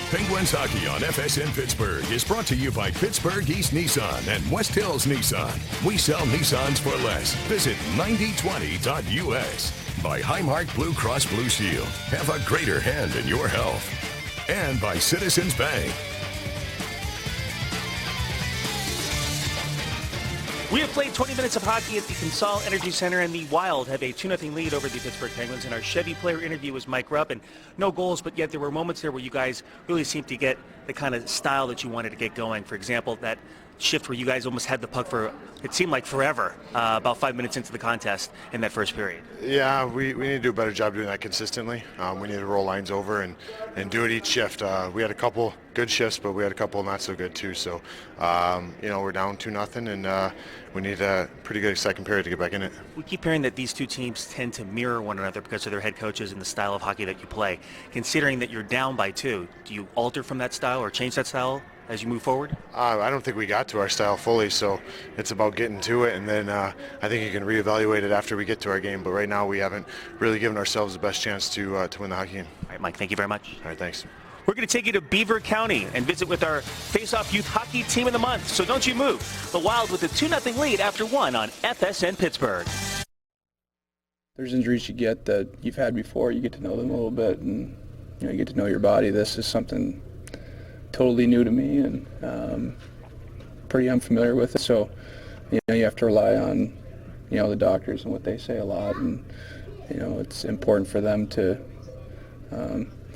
Penguins Hockey on FSN Pittsburgh is brought to you by Pittsburgh East Nissan and West Hills Nissan. We sell Nissans for less. Visit 9020.us. By Highmark Blue Cross Blue Shield. Have a greater hand in your health. And by Citizens Bank. We have played 20 minutes of hockey at the Consol Energy Center, and the Wild have a 2-0 lead over the Pittsburgh Penguins. And our Chevy player interview was Mike Rupp, and no goals, but yet there were moments there where you guys really seemed to get the kind of style that you wanted to get going. For example, that shift where you guys almost had the puck for, it seemed like forever, about 5 minutes into the contest in that first period. Yeah, we need to do a better job doing that consistently. We need to roll lines over and do it each shift. We had a couple good shifts, but we had a couple not so good too. So, we're down 2-0, and we need a pretty good second period to get back in it. We keep hearing that these two teams tend to mirror one another because of their head coaches and the style of hockey that you play. Considering that you're down by 2, do you alter from that style or change that style as you move forward? I don't think we got to our style fully, so it's about getting to it, and then I think you can reevaluate it after we get to our game. But right now we haven't really given ourselves the best chance to win the hockey game. All right, Mike, thank you very much. All right, thanks. We're going to take you to Beaver County and visit with our Face-Off Youth Hockey Team of the Month. So don't you move. The Wild with a 2-0 lead after 1 on FSN Pittsburgh. There's injuries you get that you've had before. You get to know them a little bit, and you get to know your body. This is something totally new to me, and pretty unfamiliar with it. So, you have to rely on, the doctors and what they say a lot, and it's important for them to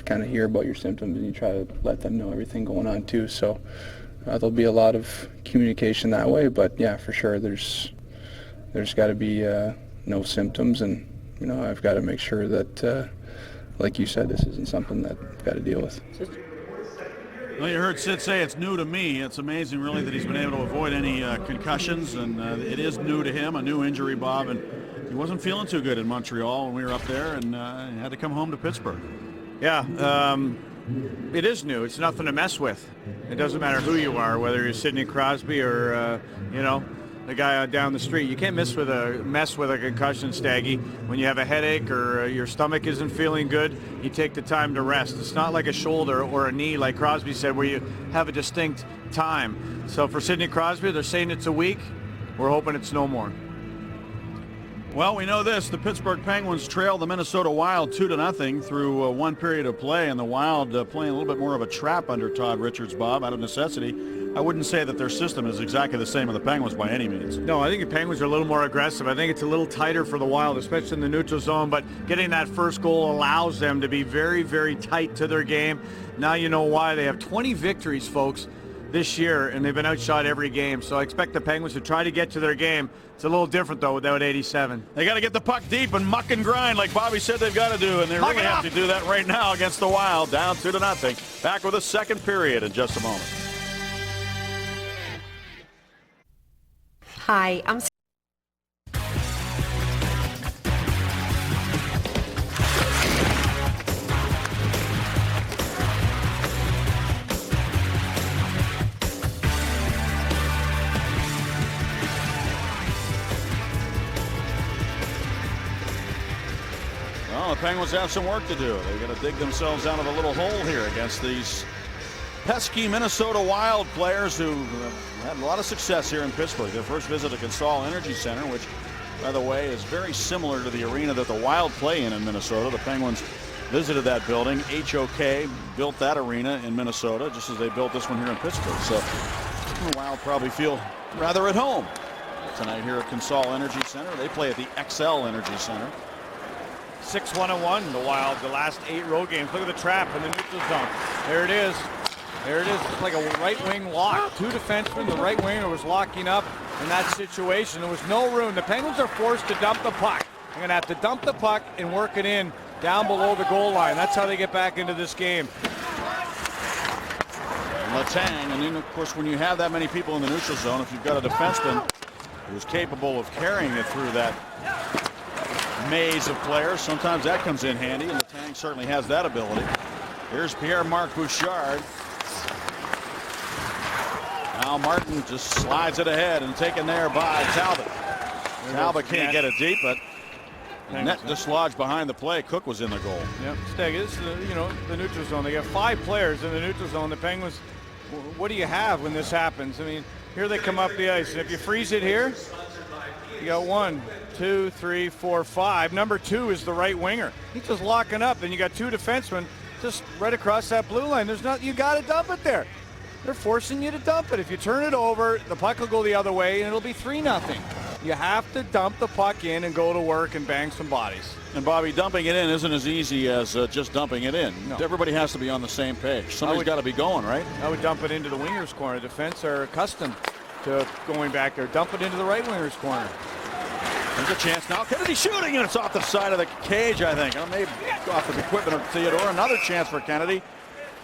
kind of hear about your symptoms, and you try to let them know everything going on too. So there'll be a lot of communication that way, but yeah, for sure there's got to be no symptoms, and I've got to make sure that like you said, this isn't something that I've got to deal with. Well, you heard Sid say it's new to me. It's amazing, really, that he's been able to avoid any concussions, and it is new to him, a new injury, Bob, and he wasn't feeling too good in Montreal when we were up there, and had to come home to Pittsburgh. Yeah, it is new. It's nothing to mess with. It doesn't matter who you are, whether you're Sidney Crosby or, the guy down the street. You can't mess with a concussion, Staggy. When you have a headache or your stomach isn't feeling good, you take the time to rest. It's not like a shoulder or a knee, like Crosby said, where you have a distinct time. So for Sidney Crosby, they're saying it's a week. We're hoping it's no more. Well, we know this. The Pittsburgh Penguins trail the Minnesota Wild 2-0 through 1 period of play, and the Wild playing a little bit more of a trap under Todd Richards, Bob, out of necessity. I wouldn't say that their system is exactly the same as the Penguins by any means. No, I think the Penguins are a little more aggressive. I think it's a little tighter for the Wild, especially in the neutral zone, but getting that first goal allows them to be very, very tight to their game. Now you know why. They have 20 victories, folks, this year, and they've been outshot every game. So I expect the Penguins to try to get to their game. It's a little different, though, without 87. They got to get the puck deep and muck and grind like Bobby said they've got to do, and they really have to do that right now against the Wild, down 2-0. Back with a second period in just a moment. Hi, I'm Well, the Penguins have some work to do. They've got to dig themselves out of a little hole here against these pesky Minnesota Wild players who had a lot of success here in Pittsburgh. Their first visit to Consol Energy Center, which, by the way, is very similar to the arena that the Wild play in Minnesota. The Penguins visited that building. HOK built that arena in Minnesota, just as they built this one here in Pittsburgh. So the Wild probably feel rather at home tonight here at Consol Energy Center. They play at the XL Energy Center. 6-1-1, the Wild, the last 8 road games. Look at the trap in the neutral zone. There it is. There it is. It's like a right wing lock. Two defensemen. The right winger was locking up in that situation. There was no room. The Penguins are forced to dump the puck. They're going to have to dump the puck and work it in down below the goal line. That's how they get back into this game. Letang, and then of course when you have that many people in the neutral zone, if you've got a defenseman who's capable of carrying it through that maze of players, sometimes that comes in handy, and Letang certainly has that ability. Here's Pierre-Marc Bouchard. Now Martin just slides it ahead and taken there by Talbot. Talbot can't get it deep, but net dislodged behind the play. Cook was in the goal. Yep, Steg, this is the neutral zone. They got 5 players in the neutral zone. The Penguins, what do you have when this happens? I mean, here they come up the ice, and if you freeze it here, you got 1, 2, 3, 4, 5. Number 2 is the right winger. He's just locking up. Then you got 2 defensemen just right across that blue line. There's not. You got to dump it there. They're forcing you to dump it. If you turn it over, the puck will go the other way, and it'll be 3-0. You have to dump the puck in and go to work and bang some bodies. And Bobby, dumping it in isn't as easy as just dumping it in. No. Everybody has to be on the same page. Somebody's got to be going, right? I would dump it into the winger's corner. Defense are accustomed to going back there. Dump it into the right winger's corner. There's a chance now. Kennedy shooting, and it's off the side of the cage, I think. Maybe off of the equipment of Theodore. Another chance for Kennedy.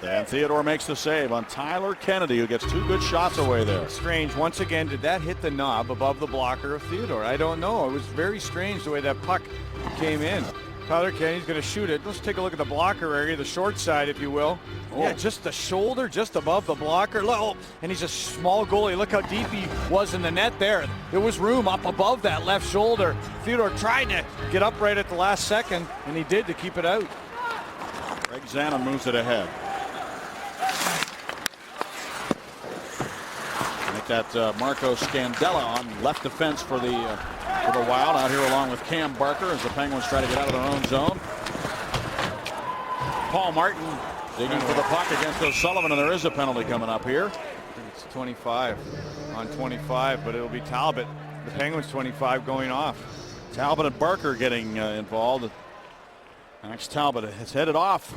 And Theodore makes the save on Tyler Kennedy, who gets 2 good shots away there. Strange. Once again, did that hit the knob above the blocker of Theodore? I don't know. It was very strange the way that puck came in. Tyler Kennedy's going to shoot it. Let's take a look at the blocker area, the short side, if you will. Oh. Yeah, just the shoulder, just above the blocker. Oh, and he's a small goalie. Look how deep he was in the net there. There was room up above that left shoulder. Theodore tried to get up right at the last second, and he did to keep it out. Greg Zanon moves it ahead. That Marco Scandella on left defense for the Wild out here along with Cam Barker as the Penguins try to get out of their own zone. Paul Martin digging for the puck against O'Sullivan, and there is a penalty coming up here. It's 25 on 25, but it'll be Talbot. The Penguins 25 going off. Talbot and Barker getting involved. Max Talbot has headed off.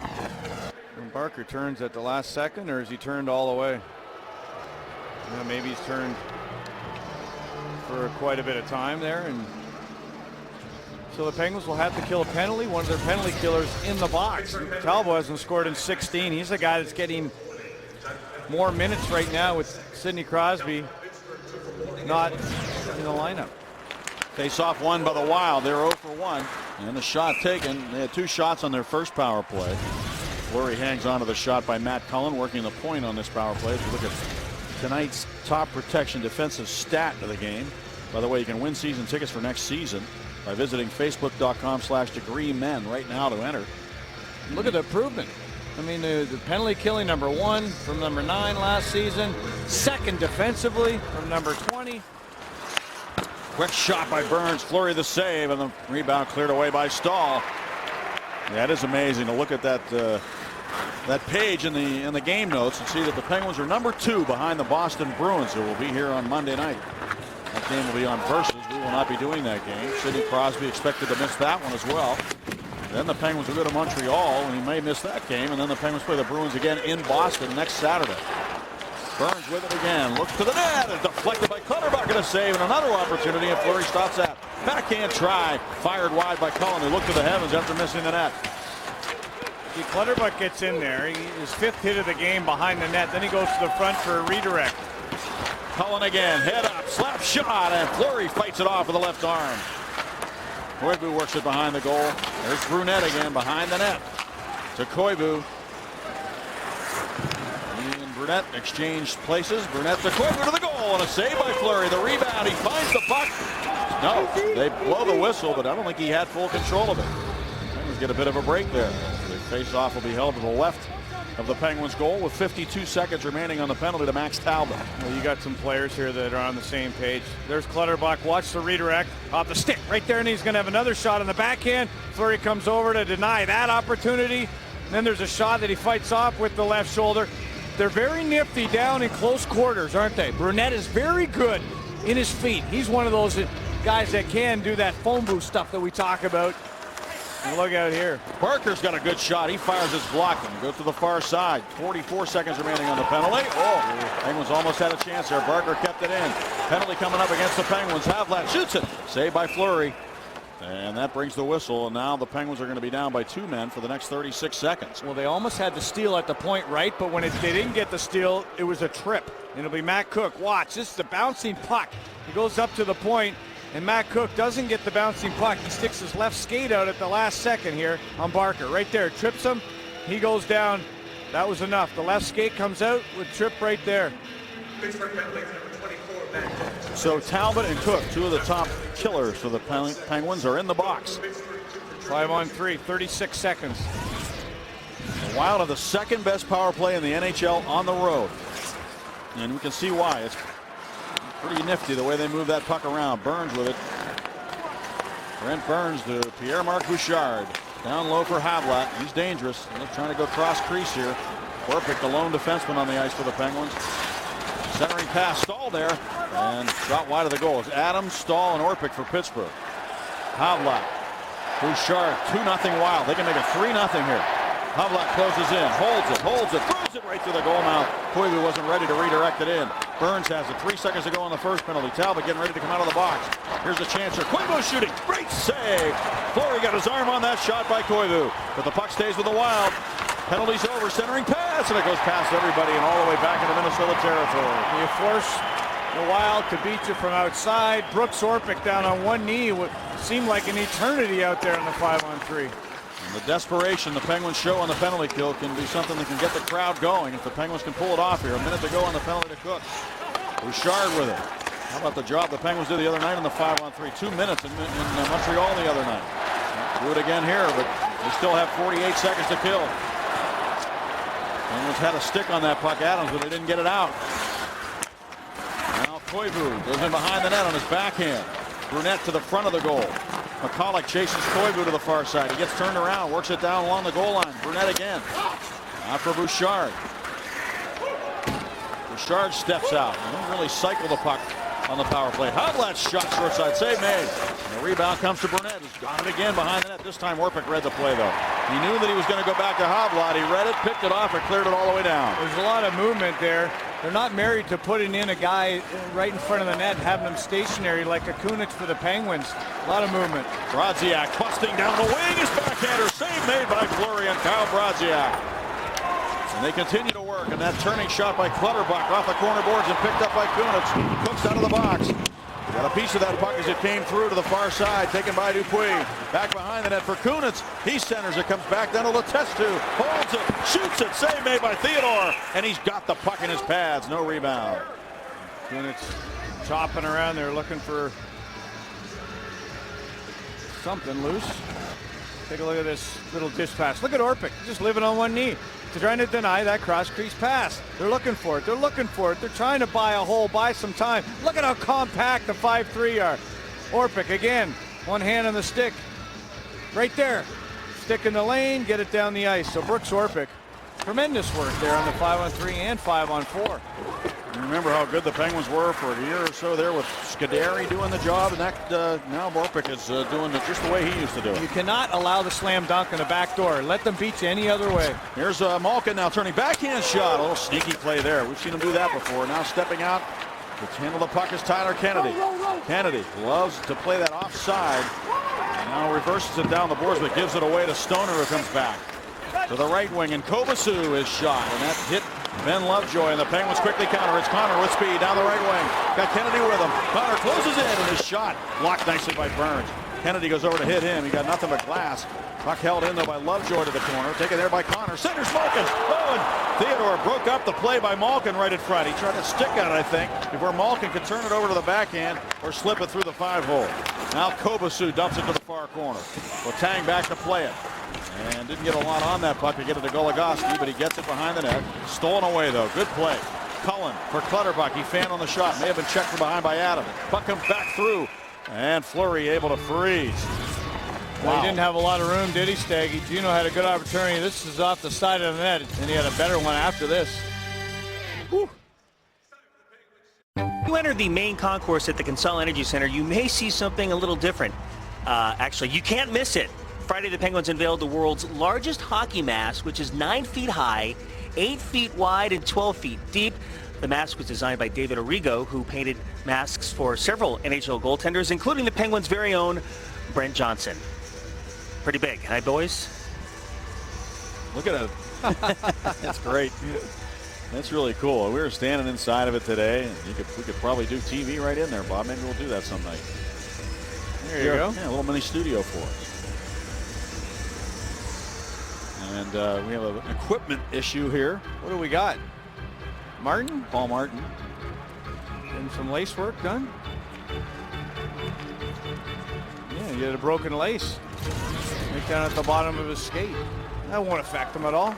And Barker turns at the last second, or is he turned all the way? Yeah, maybe he's turned for quite a bit of time there, and so the Penguins will have to kill a penalty. One of their penalty killers in the box. Talbot hasn't scored in 16. He's the guy that's getting more minutes right now with Sidney Crosby not in the lineup. Face off won by the Wild. They're 0 for 1, and the shot taken. They had 2 shots on their first power play. Fleury hangs on to the shot by Matt Cullen, working the point on this power play. If you look at tonight's top protection defensive stat of the game. By the way, you can win season tickets for next season by visiting facebook.com/degreemen right now to enter. Look at the improvement. I mean, the penalty killing number 1 from number 9 last season. Second defensively from number 20. Quick shot by Burns. Fleury the save, and the rebound cleared away by Stahl. Yeah, it is amazing to look at that page in the game notes and see that the Penguins are number 2 behind the Boston Bruins, who will be here on Monday night. That game will be on Versus. We will not be doing that game. Sidney Crosby expected to miss that one as well. Then the Penguins will go to Montreal, and he may miss that game. And then the Penguins play the Bruins again in Boston next Saturday. Burns with it again. Looks to the net. It's deflected by Clutterbuck, and a save, and another opportunity. And Fleury stops that. Backhand try. Fired wide by Cullen, who looked to the heavens after missing the net. Clutterbuck gets in there. His 5th hit of the game behind the net. Then he goes to the front for a redirect. Cullen again, head up, slap shot, and Fleury fights it off with the left arm. Koivu works it behind the goal. There's Brunette again behind the net. To Koivu. And Brunette exchanged places. Brunette to Koivu to the goal, and a save by Fleury. The rebound, he finds the puck. No, they blow the whistle, but I don't think he had full control of it. Penguins get a bit of a break there. The face-off will be held to the left of the Penguins goal with 52 seconds remaining on the penalty to Max Talbot. Well, you got some players here that are on the same page. There's Clutterbuck. Watch the redirect off the stick right there, and he's going to have another shot on the backhand. Fleury comes over to deny that opportunity. And then there's a shot that he fights off with the left shoulder. They're very nifty down in close quarters, aren't they? Brunette is very good in his feet. He's one of those guys that can do that phone booth stuff that we talk about. And look out here. Barker's got a good shot. He fires his block and goes to the far side. 44 seconds remaining on the penalty. Oh, Penguins almost had a chance there. Barker kept it in. Penalty coming up against the Penguins. Havlat shoots it. Saved by Fleury. And that brings the whistle, and now the Penguins are going to be down by 2 men for the next 36 seconds. Well, they almost had the steal at the point, right? But when they didn't get the steal, it was a trip. And it'll be Matt Cook. Watch, this is the bouncing puck. He goes up to the point, and Matt Cook doesn't get the bouncing puck. He sticks his left skate out at the last second here on Barker. Right there, trips him. He goes down. That was enough. The left skate comes out with trip right there. Pittsburgh Penguins, number 24, Matt Cook. So Talbot and Cook, two of the top killers for the Penguins, are in the box. 5-on-3, 36 seconds. The Wild have the second best power play in the NHL on the road. And we can see why. It's pretty nifty the way they move that puck around. Burns with it. Brent Burns to Pierre-Marc Bouchard. Down low for Havlat. He's dangerous. They're trying to go cross crease here. Orpik, the lone defenseman on the ice for the Penguins. Centering pass, Stahl there, and shot wide of the goal. It's Adams, Stahl, and Orpik for Pittsburgh. Havlat, Bouchard, 2-0 Wild. They can make it 3-0 here. Havlat closes in, holds it, throws it right through the goal mouth. Koivu wasn't ready to redirect it in. Burns has it. 3 seconds to go on the first penalty. Talbot getting ready to come out of the box. Here's a chance here. Koivu shooting. Great save. Fleury got his arm on that shot by Koivu. But the puck stays with the Wild. Penalty's over. Centering pass. And it goes past everybody and all the way back into Minnesota territory. You force the Wild to beat you from outside. Brooks Orpik down on one knee. What seemed like an eternity out there in the 5-on-3. And the desperation the Penguins show on the penalty kill can be something that can get the crowd going. If the Penguins can pull it off here. A minute to go on the penalty to Cook. Bouchard with it. How about the job the Penguins did the other night on the 5-on-3? 2 minutes in Montreal the other night. Do it again here, but they still have 48 seconds to kill. Penguins had a stick on that puck, Adams, but they didn't get it out. Now Koivu goes in behind the net on his backhand. Brunette to the front of the goal. McCulloch chases Koivu to the far side. He gets turned around, works it down along the goal line. Brunette again. Now for Bouchard. Bouchard steps out. He didn't really cycle the puck on the power play. Havlat's shot short side, save made. And the rebound comes to Brunette, who's got it again behind the net. This time Orpik read the play though. He knew that he was going to go back to Havlat. He read it, picked it off, and cleared it all the way down. There's a lot of movement there. They're not married to putting in a guy right in front of the net, having him stationary like a Kunitz for the Penguins. A lot of movement. Brodziak busting down the wing. His backhander, save made by Fleury and Kyle Brodziak. And they continue to work, and that turning shot by Clutterbuck off the corner boards and picked up by Kunitz. Cooks out of the box. Got a piece of that puck as it came through to the far side, taken by Dupuis. Back behind the net for Kunitz. He centers it, comes back down to Letestu. Holds it, shoots it, save made by Theodore. And he's got the puck in his pads, no rebound. Kunitz chopping around there looking for something loose. Take a look at this little dish pass. Look at Orpik, just living on one knee. They're trying to deny that cross-crease pass. They're looking for it. They're looking for it. They're trying to buy a hole, buy some time. Look at how compact the 5-3 are. Orpik again, one hand on the stick. Right there. Stick in the lane, get it down the ice. So Brooks Orpik, tremendous work there on the 5-on-3 and 5-on-4. Remember how good the Penguins were for a year or so there with Scuderi doing the job, and that now Orpik is doing it just the way he used to do it. You cannot allow the slam dunk in the back door. Let them beat you any other way. Here's Malkin now turning backhand shot. A little sneaky play there. We've seen him do that before. Now stepping out to handle the puck is Tyler Kennedy. Kennedy loves to play that offside. And now reverses it down the boards, but gives it away to Stoner, who comes back to the right wing, and Kobasu is shot, and that hit Ben Lovejoy, and the Penguins quickly counter. It's Connor with speed down the right wing. Got Kennedy with him. Connor closes in, and his shot blocked nicely by Burns. Kennedy goes over to hit him. He got nothing but glass. Puck held in though by Lovejoy to the corner. Taken there by Connor. Centers Malkin. Oh, and Theodore broke up the play by Malkin right in front. He tried to stick at it, I think, before Malkin could turn it over to the backhand or slip it through the 5-hole. Now Kobasu dumps it to the far corner. Letang back to play it. And didn't get a lot on that puck to get it to Goligoski, but he gets it behind the net. Stolen away, though. Good play. Cullen for Clutterbuck. He fanned on the shot. May have been checked from behind by Adam. Puck comes back through. And Fleury able to freeze. Well, Wow. he didn't have a lot of room, did he, Staggy? Gino had a good opportunity. This is off the side of the net, and he had a better one after this. Whew. You enter the main concourse at the Consol Energy Center, you may see something a little different. Actually, you can't miss it. Friday, the Penguins unveiled the world's largest hockey mask, which is 9 feet high, 8 feet wide, and 12 feet deep. The mask was designed by David Arrigo, who painted masks for several NHL goaltenders, including the Penguins' very own Brent Johnson. Pretty big, huh, boys? Look at it. That's great. That's really cool. We were standing inside of it today, and we could probably do TV right in there, Bob. Maybe we'll do that some night. There you go. Yeah, a little mini studio for us. And we have an equipment issue here. What do we got? Martin? Paul Martin. Getting some lace work done. Yeah, he had a broken lace. Right down at the bottom of his skate. That won't affect him at all.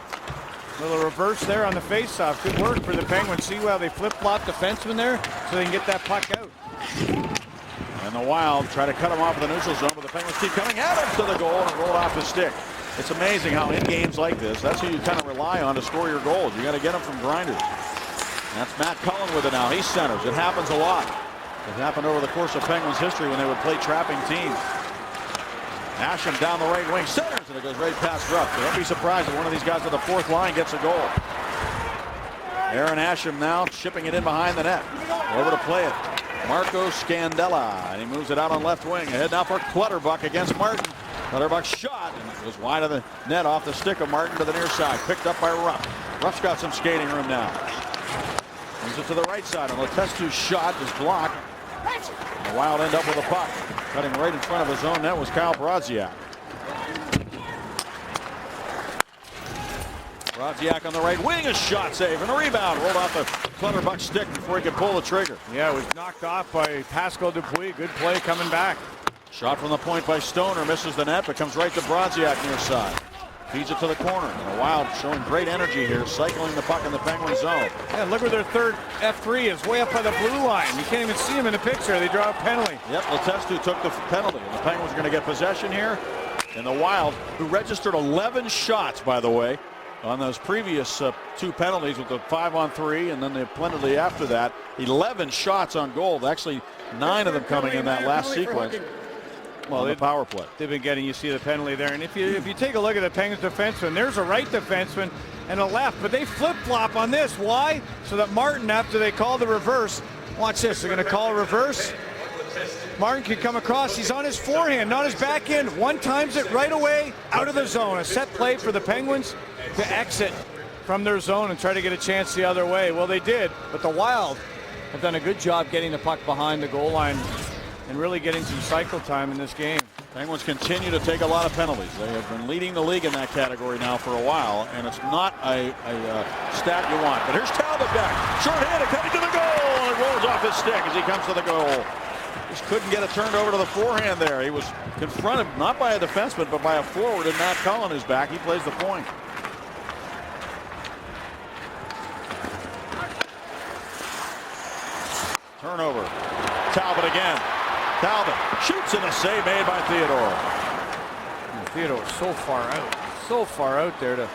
Little reverse there on the faceoff. Good work for the Penguins. See how they flip-flop defenseman there so they can get that puck out. And the Wild try to cut him off in the neutral zone, but the Penguins keep coming at him to the goal and roll off his stick. It's amazing how in games like this, that's who you kind of rely on to score your goals. You got to get them from grinders. That's Matt Cullen with it now. He centers. It happens a lot. It happened over the course of Penguins history when they would play trapping teams. Asham down the right wing, centers, and it goes right past Rupp. So don't be surprised if one of these guys at the fourth line gets a goal. Aaron Asham now chipping it in behind the net. Over to play it. Marco Scandella, and he moves it out on left wing. Ahead now for Clutterbuck against Martin. Clutterbuck shot, and it goes wide of the net off the stick of Martin to the near side. Picked up by Rupp. Rupp's got some skating room now. Moves it to the right side, and Letestu's shot is blocked. And the Wild end up with a puck. Cutting right in front of his own net was Kyle Brodziak. Brodziak on the right wing, a shot save, and a rebound. Rolled off the Clutterbuck stick before he could pull the trigger. Yeah, it was knocked off by Pascal Dupuis. Good play coming back. Shot from the point by Stoner, misses the net, but comes right to Brodziak near side. Feeds it to the corner. And the Wild showing great energy here, cycling the puck in the Penguin zone. Yeah, look where their third F3 is, way up by the blue line. You can't even see him in the picture. They draw a penalty. Yep, Letestu took the penalty. And the Penguins are going to get possession here. And the Wild, who registered 11 shots, by the way, on those previous two penalties with the 5-on-3 and then the penalty after that. 11 shots on goal. Actually, 9 of them coming in that last sequence. Well, the power play. They've been getting, you see the penalty there. And if you take a look at the Penguins defenseman, there's a right defenseman and a left, but they flip-flop on this. Why? So that Martin, after they call the reverse, watch this, they're going to call a reverse. Martin can come across. He's on his forehand, not his backhand. One times it right away out of the zone. A set play for the Penguins to exit from their zone and try to get a chance the other way. Well, they did, but the Wild have done a good job getting the puck behind the goal line and really getting some cycle time in this game. Penguins continue to take a lot of penalties. They have been leading the league in that category now for a while, and it's not a stat you want. But here's Talbot back. Short-handed, coming to the goal, and it rolls off his stick as he comes to the goal. Just couldn't get it turned over to the forehand there. He was confronted not by a defenseman, but by a forward, and Matt Cullen is back. He plays the point. Turnover. Talbot again. Talbot shoots, and a save made by Theodore. Theodore so far out there to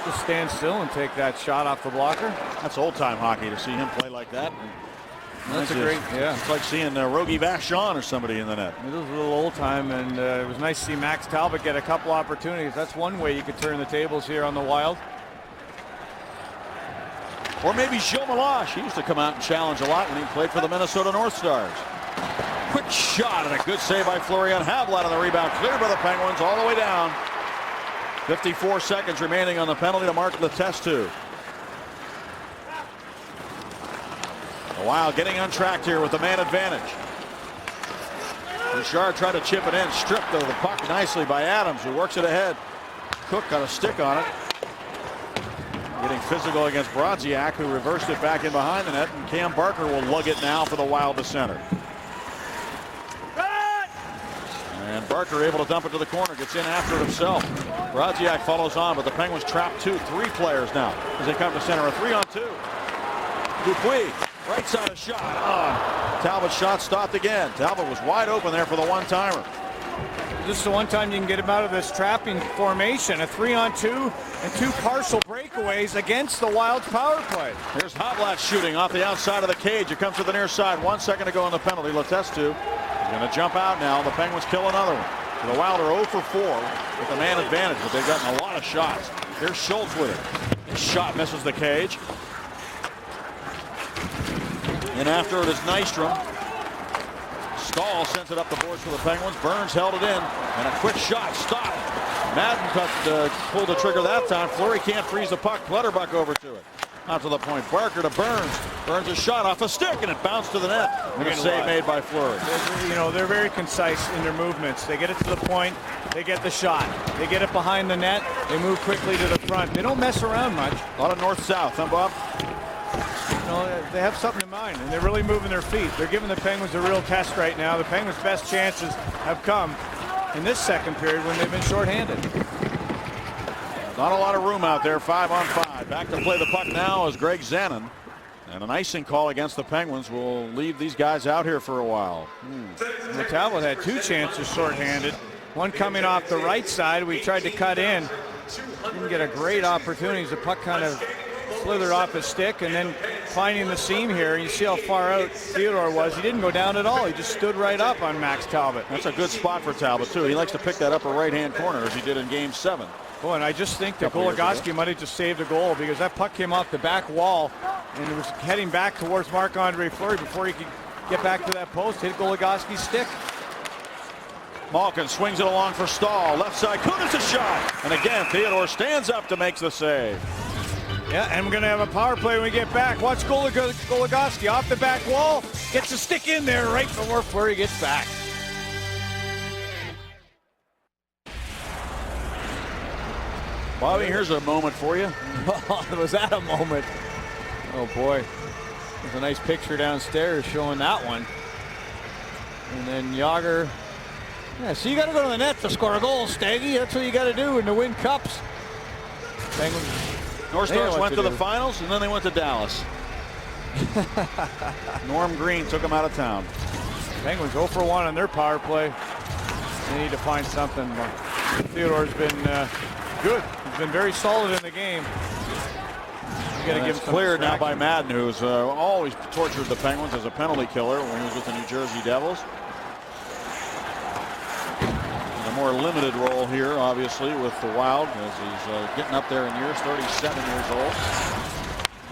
just stand still and take that shot off the blocker. That's old-time hockey to see him play like that. That's a great, yeah. It's like seeing Rogie Vachon or somebody in the net. It was a little old-time, and it was nice to see Max Talbot get a couple opportunities. That's one way you could turn the tables here on the Wild. Or maybe Joe Meloche. He used to come out and challenge a lot when he played for the Minnesota North Stars. Quick shot and a good save by Florian Havlat on the rebound. Cleared by the Penguins all the way down. 54 seconds remaining on the penalty to Mark Letestu. The Wild getting untracked here with the man advantage. Bouchard tried to chip it in. Stripped of the puck nicely by Adams, who works it ahead. Cook got a stick on it. Getting physical against Brodziak, who reversed it back in behind the net, and Cam Barker will lug it now for the Wild to center. And Barker able to dump it to the corner, gets in after it himself. Brodziak follows on, but the Penguins trap three players now as they come to center. A 3-on-2. Dupuis, right side of shot. Talbot's shot stopped again. Talbot was wide open there for the one-timer. This is the one time you can get him out of this trapping formation. A 3-on-2 and 2 partial breakaways against the Wild's power play. Here's Havlat shooting off the outside of the cage. It comes to the near side. 1 second to go on the penalty. Letestu is going to jump out now. The Penguins kill another one. The Wild are 0 for 4 with the man advantage, but they've gotten a lot of shots. Here's Schultz with it. His shot misses the cage. And after it is Nystrom. Stahl sends it up the boards for the Penguins. Burns held it in, and a quick shot stopped. Madden pulled the trigger that time. Fleury can't freeze the puck. Clutterbuck over to it. Out to the point. Barker to Burns. Burns a shot off a stick, and it bounced to the net. And a save made by Fleury. You know, they're very concise in their movements. They get it to the point. They get the shot. They get it behind the net. They move quickly to the front. They don't mess around much. A lot of north-south, huh, Bob? You know, they have something in mind, and they're really moving their feet. They're giving the Penguins a real test right now. The Penguins' best chances have come in this second period when they've been shorthanded. Not a lot of room out there, 5-on-5. Back to play the puck now is Greg Zanin. And an icing call against the Penguins will leave these guys out here for a while. Talbot had 2 chances shorthanded. One coming off the right side. We tried to cut in. Didn't get a great opportunity. The puck kind of slithered off his stick, and then finding the seam here. You see how far out Theodore was. He didn't go down at all. He just stood right up on Max Talbot. That's a good spot for Talbot, too. He likes to pick that upper right-hand corner as he did in Game 7. Oh, and I just think that Goligoski might have just saved a goal because that puck came off the back wall and it was heading back towards Marc-Andre Fleury before he could get back to that post, hit Goligoski's stick. Malkin swings it along for Stahl. Left side, Kunis a shot. And again, Theodore stands up to make the save. Yeah, and we're going to have a power play when we get back. Watch Goligoski off the back wall. Gets a stick in there right before Fleury gets back. Bobby, here's a moment for you. Was that a moment? Oh, boy. There's a nice picture downstairs showing that one. And then Yager. Yeah, so you got to go to the net to score a goal, Staggy. That's what you got to do and to win cups. Penguins. North Stars went to the finals, and then they went to Dallas. Norm Green took them out of town. Penguins 0 for 1 on their power play. They need to find something. Theodore's been good. He's been very solid in the game. You got to give him cleared now by Madden, who's always tortured the Penguins as a penalty killer when he was with the New Jersey Devils. A more limited role here, obviously, with the Wild as he's getting up there in years, 37 years old.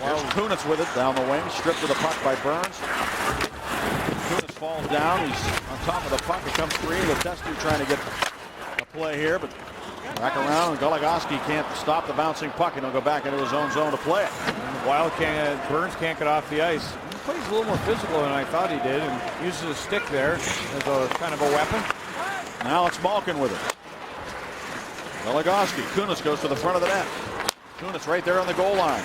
Here's Kunitz with it down the wing, stripped of the puck by Burns. Kunitz falls down. He's on top of the puck. It comes free. The Testu trying to get a play here, but back around, and Goligoski can't stop the bouncing puck, and he'll go back into his own zone to play it. Wild Burns can't get off the ice. He plays a little more physical than I thought he did, and uses a stick there as a kind of a weapon. Now it's Malkin with it. Goligoski. Kunis goes to the front of the net. Kunis right there on the goal line.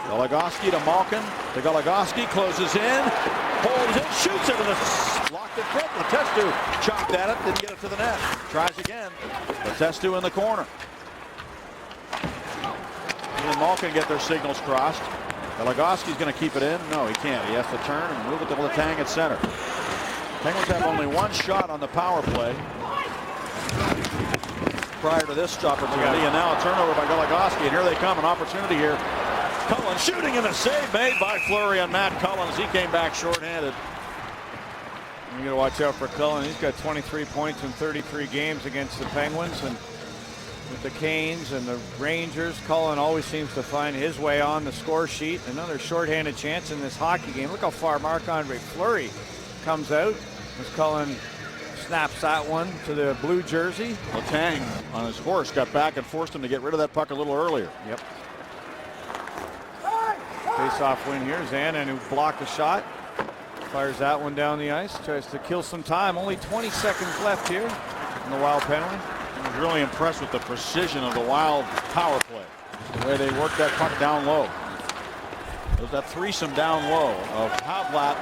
Goligoski to Malkin. To Goligoski, closes in, holds it, shoots it, and it's locked in front. Testu chopped at it, didn't get it to the net. Tries again. Testu in the corner. He and Malkin get their signals crossed. Goligoski's going to keep it in. No, he can't. He has to turn and move it to Letang at center. Penguins have only 1 shot on the power play prior to this opportunity, and now a turnover by Goligoski, and here they come, an opportunity here. Cullen shooting, and a save made by Fleury on Matt Cullen as he came back shorthanded. You got to watch out for Cullen. He's got 23 points in 33 games against the Penguins, and with the Canes and the Rangers, Cullen always seems to find his way on the score sheet. Another shorthanded chance in this hockey game. Look how far Marc-Andre Fleury comes out as Cullen snaps that one to the blue jersey. Letang on his horse got back and forced him to get rid of that puck a little earlier. Yep. Face-off win here. Zanin, who blocked the shot, fires that one down the ice. Tries to kill some time. Only 20 seconds left here in the Wild penalty. I was really impressed with the precision of the Wild power play. The way they worked that puck down low. There's that threesome down low of Havlat,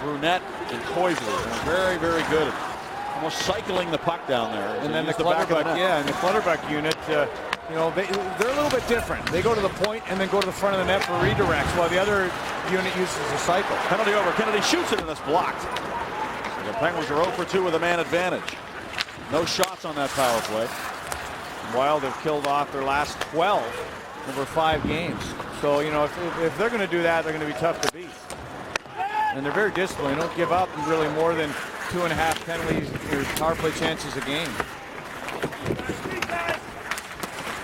Brunette, and Koivu. Very, very good at almost cycling the puck down there. And then the Clutterbuck, and the Clutterbuck unit, you know, they're a little bit different. They go to the point and then go to the front of the net for redirects, while the other unit uses a cycle. Penalty over. Kennedy shoots it, and it's blocked. So the Penguins are 0 for 2 with a man advantage. No shots on that power play. Wild have killed off their last 12 over 5 games. So, you know, if they're going to do that, they're going to be tough to beat. And they're very disciplined. They don't give up really more than 2.5 penalties or power play chances a game.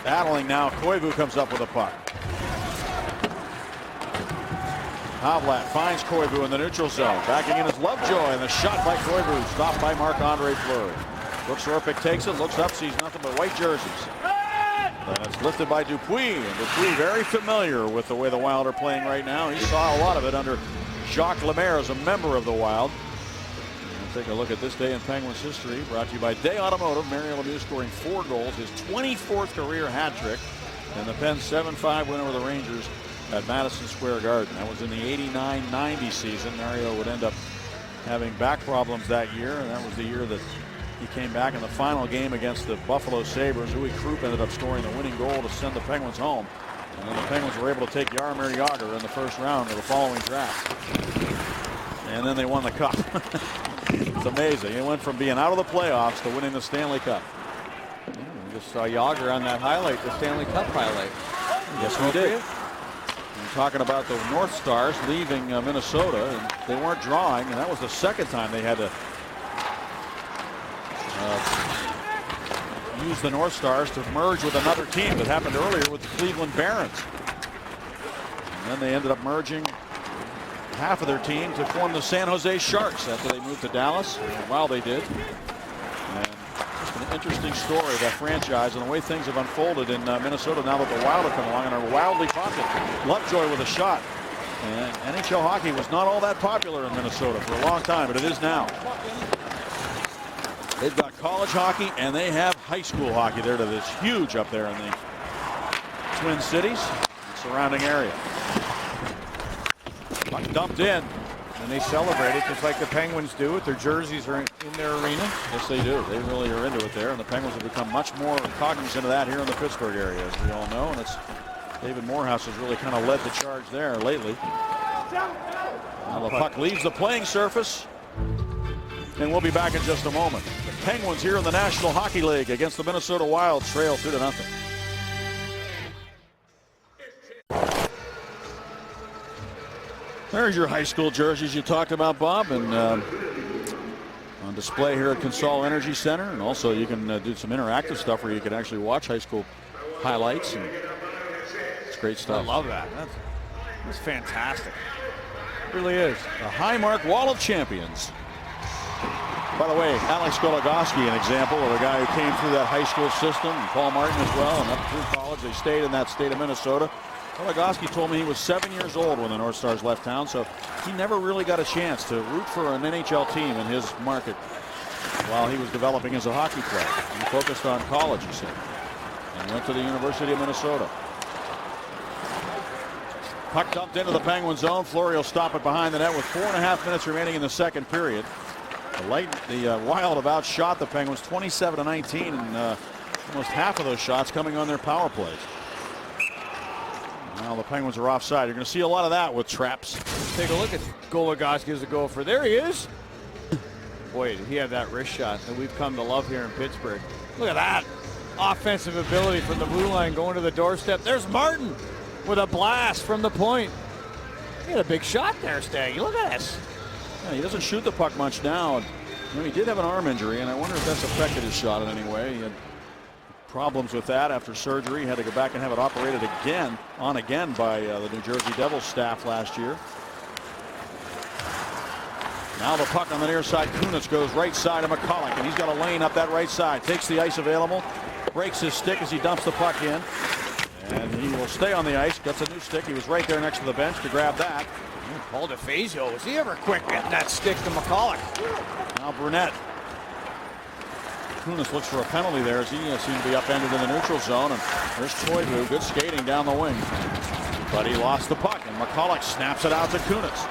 Battling now. Koivu comes up with a puck. Havlat finds Koivu in the neutral zone. Backing in is Lovejoy, and the shot by Koivu stopped by Marc-Andre Fleury. Brooks Orpik takes it, looks up, sees nothing but white jerseys. And it's lifted by Dupuis, and Dupuis very familiar with the way the Wild are playing right now. He saw a lot of it under Jacques Lemaire as a member of the Wild. We'll take a look at this day in Penguins history, brought to you by Day Automotive. Mario Lemieux scoring 4 goals, his 24th career hat trick, and the Pens 7-5 win over the Rangers at Madison Square Garden. That was in the 89-90 season. Mario would end up having back problems that year, and that was the year that he came back in the final game against the Buffalo Sabres. Louis Krupp ended up scoring the winning goal to send the Penguins home. And then the Penguins were able to take Jaromir Jagr in the first round of the following draft. And then they won the Cup. It's amazing. It went from being out of the playoffs to winning the Stanley Cup. We just saw Jagr on that highlight, the Stanley Cup highlight. Yes, we did. We're talking about the North Stars leaving Minnesota, and they weren't drawing, and that was the second time they had to use the North Stars to merge with another team. That happened earlier with the Cleveland Barons. And then they ended up merging half of their team to form the San Jose Sharks after they moved to Dallas. While they did. And just an interesting story, that franchise and the way things have unfolded in Minnesota now that the Wild have come along and are wildly popular. Lovejoy with a shot. And NHL hockey was not all that popular in Minnesota for a long time, but it is now. They've got college hockey and they have high school hockey there that is huge up there in the Twin Cities and surrounding area. Puck dumped in. And they celebrate it just like the Penguins do with their jerseys are in their arena. Yes, they do. They really are into it there, and the Penguins have become much more cognizant of that here in the Pittsburgh area, as we all know. And it's David Morehouse has really kind of led the charge there lately. Now the puck leaves the playing surface, and we'll be back in just a moment. The Penguins here in the National Hockey League against the Minnesota Wild trail 2-0. There's your high school jerseys you talked about, Bob, and on display here at Consol Energy Center. And also you can do some interactive stuff where you can actually watch high school highlights. And it's great stuff. I love that. That's fantastic. It really is. The Highmark Wall of Champions. By the way, Alex Goligoski, an example of a guy who came through that high school system, and Paul Martin as well, and up through college. They stayed in that state of Minnesota. Goligoski told me he was 7 years old when the North Stars left town, so he never really got a chance to root for an NHL team in his market while he was developing as a hockey player. He focused on college, he said, and went to the University of Minnesota. Puck dumped into the Penguin zone. Fleury will stop it behind the net with 4.5 minutes remaining in the second period. The Wild have outshot the Penguins 27-19, and almost half of those shots coming on their power plays. Now the Penguins are offside. You're going to see a lot of that with traps. Take a look at Goligoski as a gopher. There he is. Boy, did he have that wrist shot that we've come to love here in Pittsburgh. Look at that. Offensive ability from the blue line going to the doorstep. There's Martin with a blast from the point. He had a big shot there, Staggy. Look at this. Yeah, he doesn't shoot the puck much now. And, he did have an arm injury, and I wonder if that's affected his shot in any way. He had problems with that after surgery. He had to go back and have it operated again by the New Jersey Devils staff last year. Now the puck on the near side. Kunitz goes right side of McCulloch, and he's got a lane up that right side. Takes the ice available, breaks his stick as he dumps the puck in, and he will stay on the ice. Gets a new stick. He was right there next to the bench to grab that. Paul DeFazio, was he ever quick getting that stick to McCulloch? Now Burnett. Kunitz looks for a penalty there as he seemed to be upended in the neutral zone. And there's Koivu, good skating down the wing. But he lost the puck, and McCulloch snaps it out to Kunitz.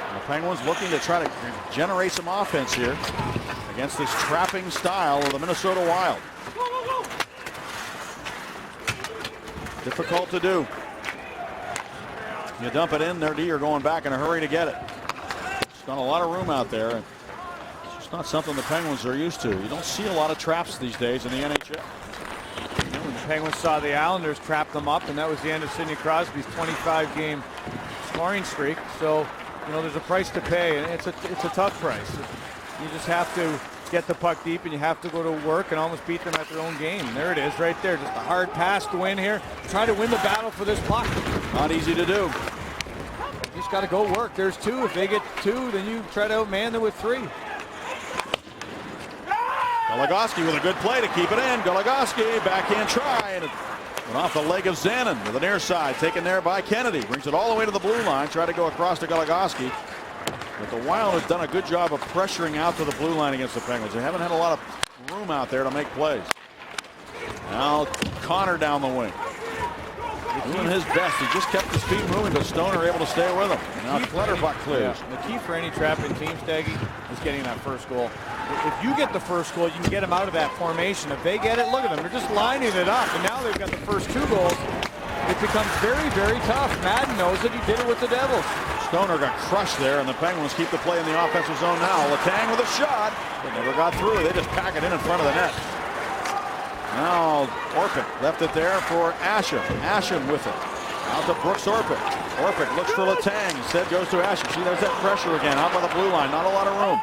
And the Penguins looking to try to generate some offense here against this trapping style of the Minnesota Wild. Difficult to do. You dump it in, their D are going back in a hurry to get it. It's got a lot of room out there. And it's not something the Penguins are used to. You don't see a lot of traps these days in the NHL. When the Penguins saw the Islanders trap them up, and that was the end of Sidney Crosby's 25-game scoring streak. So, there's a price to pay, and it's a tough price. You just have to get the puck deep, and you have to go to work and almost beat them at their own game. There it is right there. Just a hard pass to win here. Trying to win the battle for this puck. Not easy to do. You just got to go work. There's 2. If they get 2, then you try to outman them with 3. Goligoski with a good play to keep it in. Goligoski, backhand try, and it went off the leg of Zanin to the near side. Taken there by Kennedy. Brings it all the way to the blue line. Try to go across to Goligoski. But the Wild has done a good job of pressuring out to the blue line against the Penguins. They haven't had a lot of room out there to make plays. Now Connor down the wing. Doing his best. He just kept his feet moving, but Stoner able to stay with him. Now Clutterbuck clears. Yeah. The key for any trapping team, Staggy, is getting that first goal. If you get the first goal, you can get them out of that formation. If they get it, look at them. They're just lining it up, and now they've got the first 2 goals. It becomes very, very tough. Madden knows it. He did it with the Devils. Stoner got crushed there, and the Penguins keep the play in the offensive zone now. Letang with a shot. They never got through. They just pack it in front of the net. Now Orpik left it there for Asham. Asham with it. Out to Brooks Orpik. Orpik looks for Letang. Instead goes to Asham. See, there's that pressure again. Out by the blue line. Not a lot of room.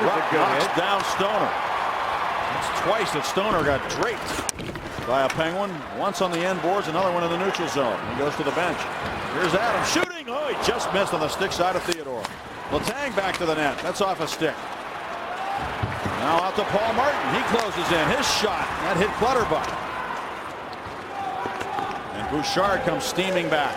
Knocks down Stoner. It's twice that Stoner got draped by a Penguin. Once on the end boards, another one in the neutral zone. He goes to the bench. Here's Adam shooting. Oh, he just missed on the stick side of Theodore. Letang back to the net. That's off a stick. Now out to Paul Martin. He closes in. His shot. That hit Clutterbuck. And Bouchard comes steaming back.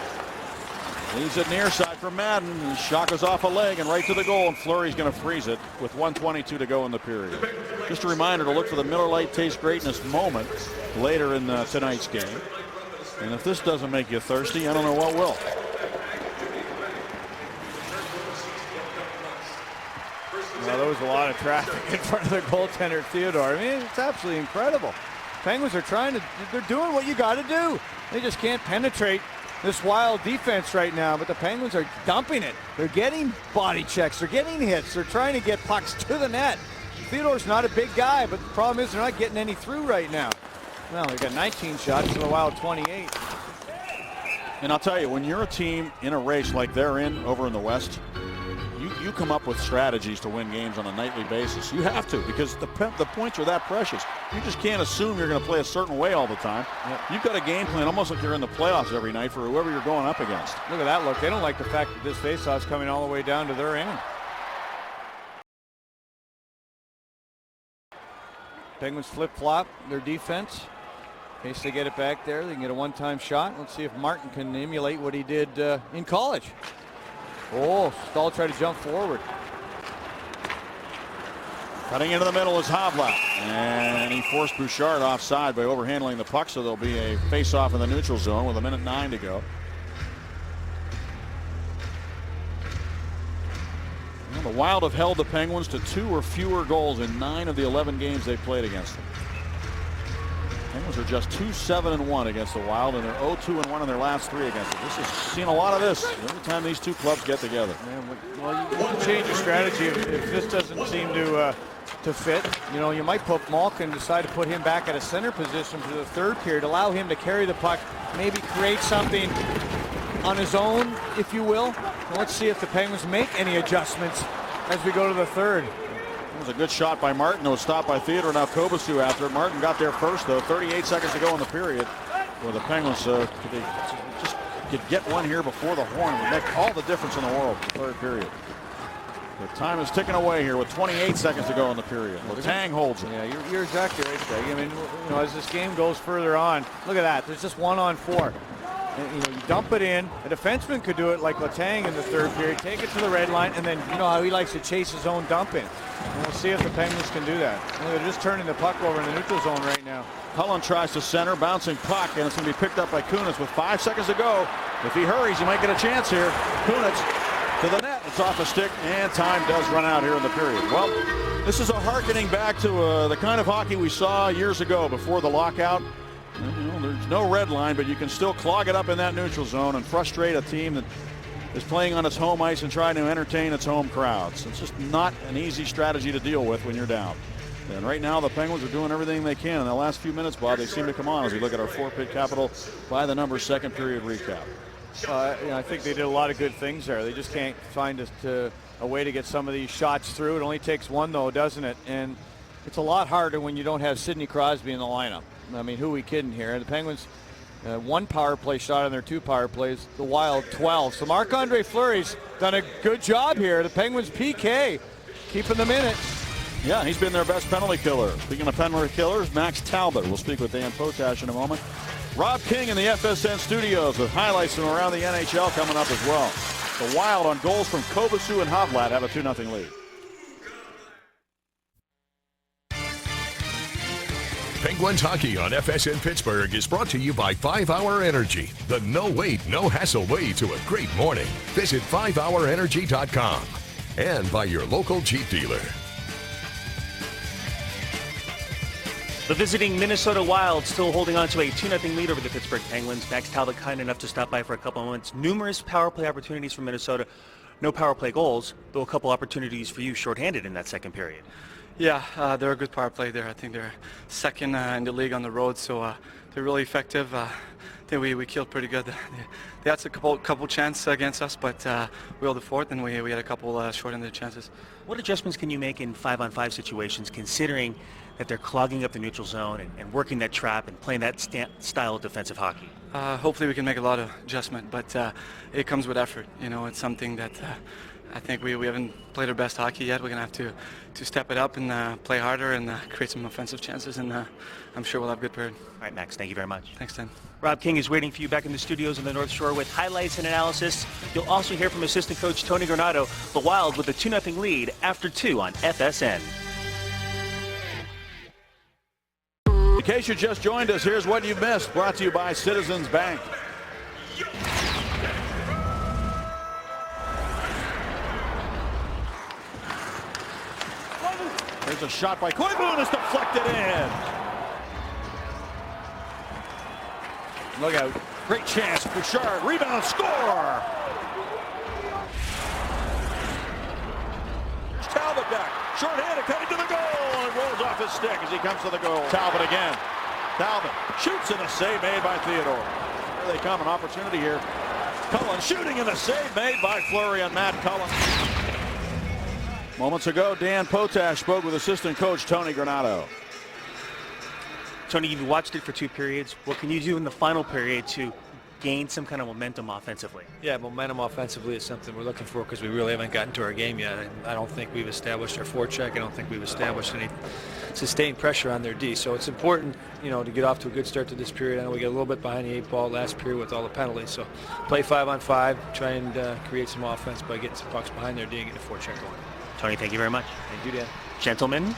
Leaves it near side for Madden. His shot goes off a leg and right to the goal, and Fleury's going to freeze it with 1:22 to go in the period. Just a reminder to look for the Miller Lite Taste Greatness moment later in tonight's game. And if this doesn't make you thirsty, I don't know what will. Well, there was a lot of traffic in front of the goaltender, Theodore. I mean, it's absolutely incredible. Penguins are they're doing what you got to do. They just can't penetrate this Wild defense right now, but the Penguins are dumping it. They're getting body checks. They're getting hits. They're trying to get pucks to the net. Theodore's not a big guy, but the problem is they're not getting any through right now. Well, they've got 19 shots to the Wild 28. And I'll tell you, when you're a team in a race like they're in over in the West, you come up with strategies to win games on a nightly basis. You have to, because the points are that precious. You just can't assume you're going to play a certain way all the time. Yep. You've got a game plan almost like you're in the playoffs every night for whoever you're going up against. Look at that look. They don't like the fact that this faceoff's coming all the way down to their end. Penguins flip-flop their defense. In case they get it back there, they can get a one-time shot. Let's see if Martin can emulate what he did in college. Oh, Stahl tried to jump forward. Cutting into the middle is Havlat. And he forced Bouchard offside by overhandling the puck, so there'll be a face-off in the neutral zone with 1:09 to go. Well, the Wild have held the Penguins to 2 or fewer goals in 9 of the 11 games they've played against them. Penguins are just 2-7-1 against the Wild, and they're 0-2-1 in their last 3 against them. This has seen a lot of this every time these two clubs get together. Well, you can change your strategy if this doesn't seem to fit. You know, you might put Malkin, decide to put him back at a center position for the third period, allow him to carry the puck, maybe create something on his own, if you will. And let's see if the Penguins make any adjustments as we go to the third. It was a good shot by Martin. It was stopped by Theodore. Now Kobasu after it. Martin got there first, though. 38 seconds to go in the period. Where the Penguins just could get one here before the horn. It would make all the difference in the world for the third period. The time is ticking away here with 28 seconds to go in the period. Letang holds it. Yeah, you're exactly right, Greg. I mean, you know, as this game goes further on, look at that. There's just 1-on-4. And, you know, you dump it in. A defenseman could do it like Letang in the third period. Take it to the red line, and then you know how he likes to chase his own dump in. And we'll see if the Penguins can do that. You know, they're just turning the puck over in the neutral zone right now. Cullen tries to center, bouncing puck, and it's going to be picked up by Kunitz with 5 seconds to go. If he hurries, he might get a chance here. Kunitz to the net. It's off a stick, and time does run out here in the period. Well, this is a hearkening back to the kind of hockey we saw years ago before the lockout. You know, there's no red line, but you can still clog it up in that neutral zone and frustrate a team that is playing on its home ice and trying to entertain its home crowds. It's just not an easy strategy to deal with when you're down. And right now the Penguins are doing everything they can. In the last few minutes, Bob, they seem to come on as we look at our 4-Pit Capital by the numbers second period recap. You know, I think they did a lot of good things there. They just can't find a a way to get some of these shots through. It only takes one, though, doesn't it? And it's a lot harder when you don't have Sidney Crosby in the lineup. I mean, who are we kidding here? The Penguins, 1 power play shot on their 2 power plays. The Wild, 12. So Marc-Andre Fleury's done a good job here. The Penguins PK keeping them in it. Yeah, he's been their best penalty killer. Speaking of penalty killers, Max Talbot. We'll speak with Dan Potash in a moment. Rob King in the FSN studios with highlights from around the NHL coming up as well. The Wild on goals from Kobasu and Havlat have a 2-0 lead. Penguins hockey on FSN Pittsburgh is brought to you by 5 Hour Energy, the no-wait, no-hassle way to a great morning. Visit 5hourenergy.com and by your local Jeep dealer. The visiting Minnesota Wild still holding on to a 2-0 lead over the Pittsburgh Penguins. Max Talbot kind enough to stop by for a couple of moments. Numerous power play opportunities for Minnesota. No power play goals, though a couple opportunities for you shorthanded in that second period. Yeah, they're a good power play there. I think they're second in the league on the road, so they're really effective. I think we killed pretty good. They had a couple chances against us, but we held the fort, and we had a couple short-ended chances. What adjustments can you make in 5-on-5 situations, considering that they're clogging up the neutral zone and working that trap and playing that style of defensive hockey? Hopefully we can make a lot of adjustment, but it comes with effort. You know, it's something that I think we haven't played our best hockey yet. We're going to have to step it up and play harder and create some offensive chances, and I'm sure we'll have a good period. All right, Max, thank you very much. Thanks, Dan. Rob King is waiting for you back in the studios in the North Shore with highlights and analysis. You'll also hear from assistant coach Tony Granato, the Wild with a 2-0 lead after 2 on FSN. In case you just joined us, here's what you've missed. Brought to you by Citizens Bank. There's a shot by Koivu, it's deflected in. Look out. Great chance. Bouchard, rebound, score! Talbot back. Short-handed, cutting to the goal, and it rolls off his stick as he comes to the goal. Talbot again. Talbot shoots in a save made by Theodore. Here they come, an opportunity here. Cullen shooting in a save made by Fleury on Matt Cullen. Moments ago, Dan Potash spoke with assistant coach Tony Granato. Tony, you've watched it for 2 periods. What can you do in the final period to gain some kind of momentum offensively? Yeah, momentum offensively is something we're looking for because we really haven't gotten to our game yet. I don't think we've established our forecheck. I don't think we've established any sustained pressure on their D. So it's important, you know, to get off to a good start to this period. I know we get a little bit behind the 8 ball last period with all the penalties. So play 5-on-5, try and create some offense by getting some pucks behind their D and getting a forecheck going. Tony, thank you very much. Thank you, Dan. Gentlemen.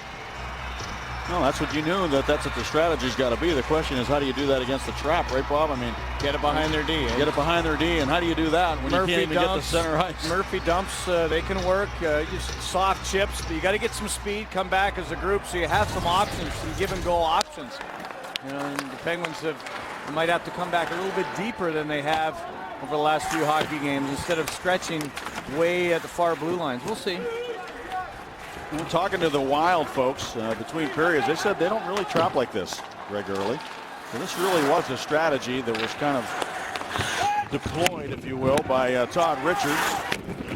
Well, that's what you knew, that's what the strategy's got to be. The question is, how do you do that against the trap, right, Bob? I mean, Get it behind their D. get it behind their D, and how do you do that when you can't even get the center ice? Murphy dumps, they can work. Just soft chips, but you got to get some speed, come back as a group so you have some options, some give-and-go options. You know, and the Penguins might have to come back a little bit deeper than they have over the last few hockey games instead of stretching way at the far blue lines. We'll see. We're talking to the Wild folks between periods. They said they don't really trap like this regularly. So this really was a strategy that was kind of deployed, if you will, by Todd Richards,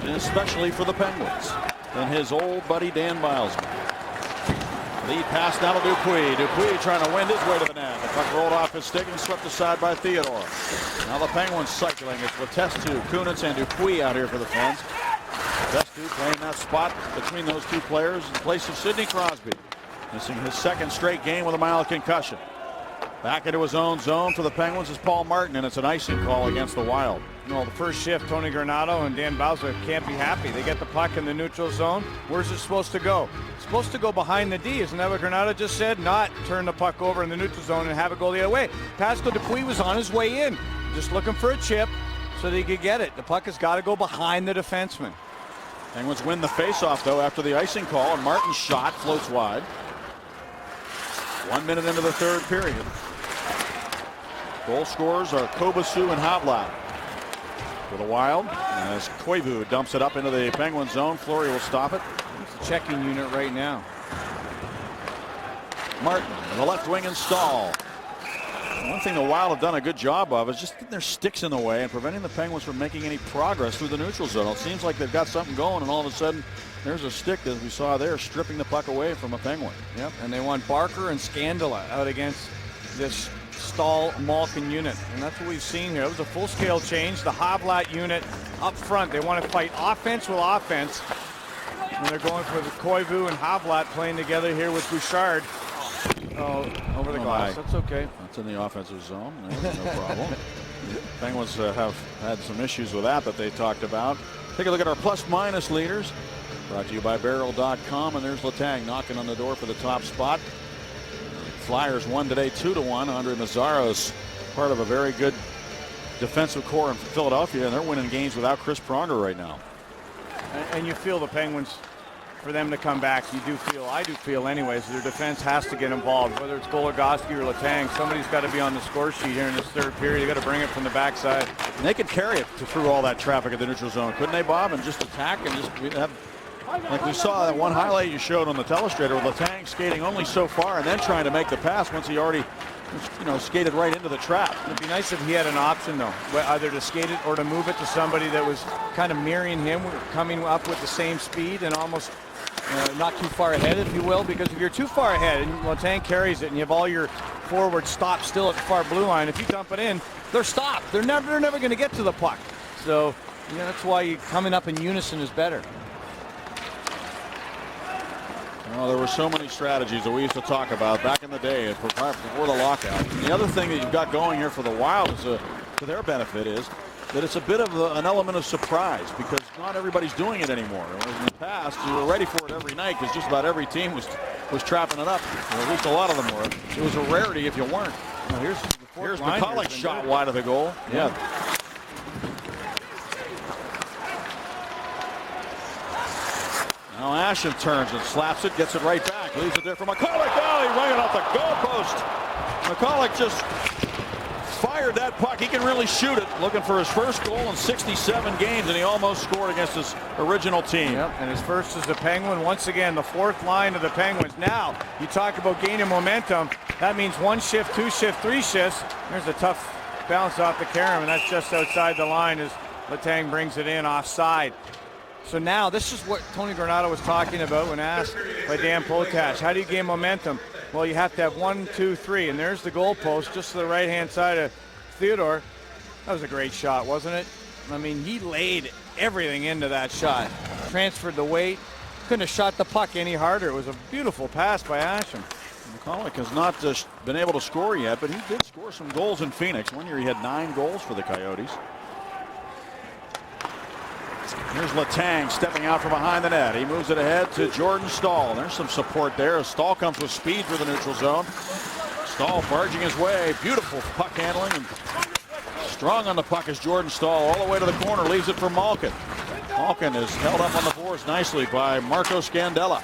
and especially for the Penguins, and his old buddy Dan Bilesman. Lead pass now to Dupuis. Dupuis trying to wend his way to the net. The puck rolled off his stick and swept aside by Theodore. Now the Penguins cycling. It's Letestu, Kunitz, and Dupuis out here for the Pens. Letestu playing that spot between those 2 players in place of Sidney Crosby, missing his 2nd straight game with a mild concussion. Back into his own zone for the Penguins is Paul Martin, and it's an icing call against the Wild. No, the first shift, Tony Granato and Dan Bowser can't be happy. They get the puck in the neutral zone. Where's it supposed to go? It's supposed to go behind the D. Isn't that what Granato just said? Not turn the puck over in the neutral zone and have it go the other way. Pascal Dupuis was on his way in, just looking for a chip so that he could get it. The puck has got to go behind the defenseman. Penguins win the faceoff, though, after the icing call, and Martin's shot floats wide. 1 minute into the 3rd period. Goal scorers are Kobasu and Havlat. For the Wild, as Koivu dumps it up into the Penguin zone, Fleury will stop it. It's the checking unit right now. Martin in the left wing and Stahl. One thing the Wild have done a good job of is just getting their sticks in the way and preventing the Penguins from making any progress through the neutral zone. It seems like they've got something going, and all of a sudden there's a stick that we saw there stripping the puck away from a Penguin. Yep, and they want Barker and Scandala out against this Stahl-Malkin unit, and that's what we've seen here. It was a full-scale change. The Havlat unit up front, they want to fight offense with offense, and they're going for the Koivu and Havlat playing together here with Bouchard. Oh, over the glass. That's okay. That's in the offensive zone. No problem. Penguins have had some issues with that they talked about. Take a look at our plus-minus leaders. Brought to you by Barrel.com, and there's Letang knocking on the door for the top spot. Flyers won today 2-1. Andre Mazzaro's part of a very good defensive core in Philadelphia, and they're winning games without Chris Pronger right now. And you feel the Penguins, for them to come back, I do feel anyways, their defense has to get involved, whether it's Goligoski or Letang. Somebody's got to be on the score sheet here in this third period. You got to bring it from the backside. And they could carry it through all that traffic at the neutral zone, couldn't they, Bob? And just attack and just have, like we saw that one highlight you showed on the telestrator with Letang skating only so far and then trying to make the pass once he already, skated right into the trap. It'd be nice if he had an option, though, either to skate it or to move it to somebody that was kind of mirroring him, coming up with the same speed and almost not too far ahead, if you will, because if you're too far ahead and Letang carries it and you have all your forwards stopped still at the far blue line, if you dump it in, they're stopped. They're never going to get to the puck. So that's why coming up in unison is better. Well, there were so many strategies that we used to talk about back in the day before the lockout. And the other thing that you've got going here for the Wild is, to their benefit, is that it's a bit of an element of surprise because not everybody's doing it anymore. In the past, you were ready for it every night because just about every team was trapping it up. Or at least a lot of them were. It was a rarity if you weren't. Now here's McCulloch's shot wide of the goal. Yeah. Now Asham turns and slaps it, gets it right back, leaves it there for McCulloch. Oh, he rang it off the goalpost. McCulloch just fired that puck. He can really shoot it. Looking for his first goal in 67 games, and he almost scored against his original team. Yep, and his first as a Penguin. Once again, the fourth line of the Penguins. Now, you talk about gaining momentum. That means one shift, two shift, three shifts. There's a tough bounce off the carom, and that's just outside the line as Letang brings it in offside. So now, this is what Tony Granato was talking about when asked by Dan Potash. How do you gain momentum? Well, you have to have 1, 2, 3, and there's the goalpost just to the right-hand side of Theodore. That was a great shot, wasn't it? I mean, he laid everything into that shot. Transferred the weight. Couldn't have shot the puck any harder. It was a beautiful pass by Asham. McCulloch has not been able to score yet, but he did score some goals in Phoenix. One year he had 9 goals for the Coyotes. Here's Letang stepping out from behind the net. He moves it ahead to Jordan Stahl. There's some support there as Stahl comes with speed through the neutral zone. Stahl barging his way. Beautiful puck handling. And strong on the puck is Jordan Stahl. All the way to the corner. Leaves it for Malkin. Malkin is held up on the boards nicely by Marco Scandella.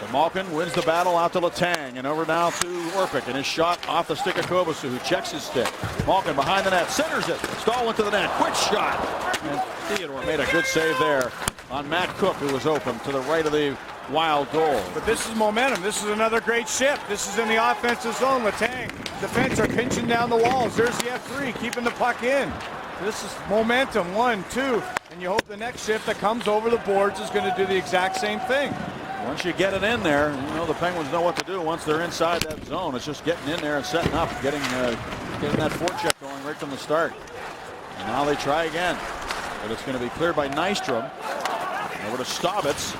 And Malkin wins the battle out to Letang. And over now to Orpik. And his shot off the stick of Kovacic, who checks his stick. Malkin behind the net. Centers it. Stahl went to the net. Quick shot. And Theodore made a good save there on Matt Cook, who was open to the right of the Wild goal. But this is momentum. This is another great shift. This is in the offensive zone. Letang, defense are pinching down the walls. There's the F3, keeping the puck in. This is momentum, 1, 2, and you hope the next shift that comes over the boards is going to do the exact same thing. Once you get it in there, the Penguins know what to do once they're inside that zone. It's just getting in there and setting up, getting that forecheck going right from the start. And now they try again. But it's going to be cleared by Nystrom. Over to Staubitz.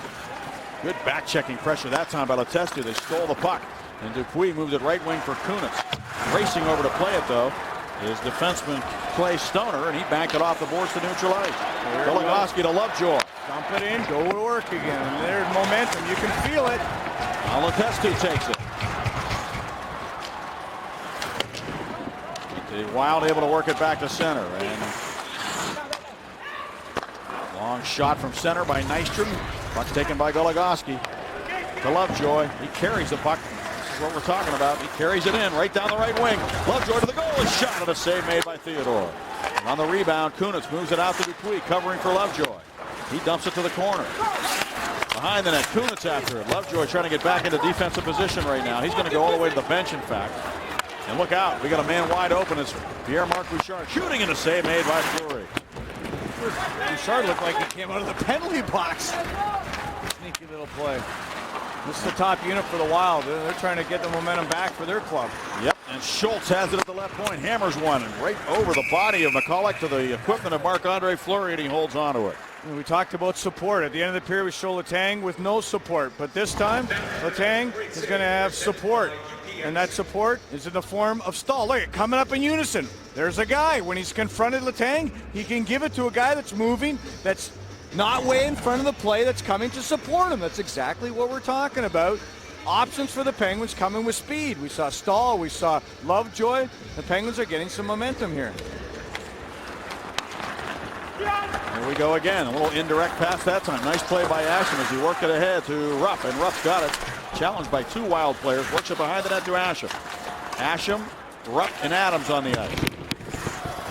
Good back-checking pressure that time by Letestu. They stole the puck. And Dupuis moved it right wing for Kunitz. Racing over to play it, though, is defenseman Clay Stoner, and he banked it off the boards to neutral ice. Goligoski to Lovejoy. Dump it in, go to work again. And there's momentum. You can feel it. Now Letestu takes it. The Wild able to work it back to center. And long shot from center by Nystrom. Puck's taken by Goligoski. To Lovejoy. He carries the puck. This is what we're talking about. He carries it in right down the right wing. Lovejoy to the goal. A shot and a save made by Theodore. And on the rebound, Kunitz moves it out to Dupuis, covering for Lovejoy. He dumps it to the corner. Behind the net, Kunitz after it. Lovejoy trying to get back into defensive position right now. He's going to go all the way to the bench, in fact. And look out, we got a man wide open. It's Pierre-Marc Bouchard shooting, and a save made by Fleury. Bouchard looked like he came out of the penalty box. Sneaky little play. This is the top unit for the Wild. They're trying to get the momentum back for their club. Yep, and Schultz has it at the left point. Hammers one, and right over the body of McCulloch to the equipment of Marc-Andre Fleury, and he holds on to it. And we talked about support. At the end of the period, we show Letang with no support. But this time, Letang is going to have support. And that support is in the form of Stahl. Look, at coming up in unison. There's a guy. When he's confronted Letang, he can give it to a guy that's moving, that's not way in front of the play, that's coming to support him. That's exactly what we're talking about. Options for the Penguins coming with speed. We saw Stahl, we saw Lovejoy. The Penguins are getting some momentum here. Here we go again. A little indirect pass that time. Nice play by Asham as he worked it ahead to Rupp, and Rupp's got it. Challenged by two Wild players. Works it behind the net to Asham. Asham, Rupp, and Adams on the ice.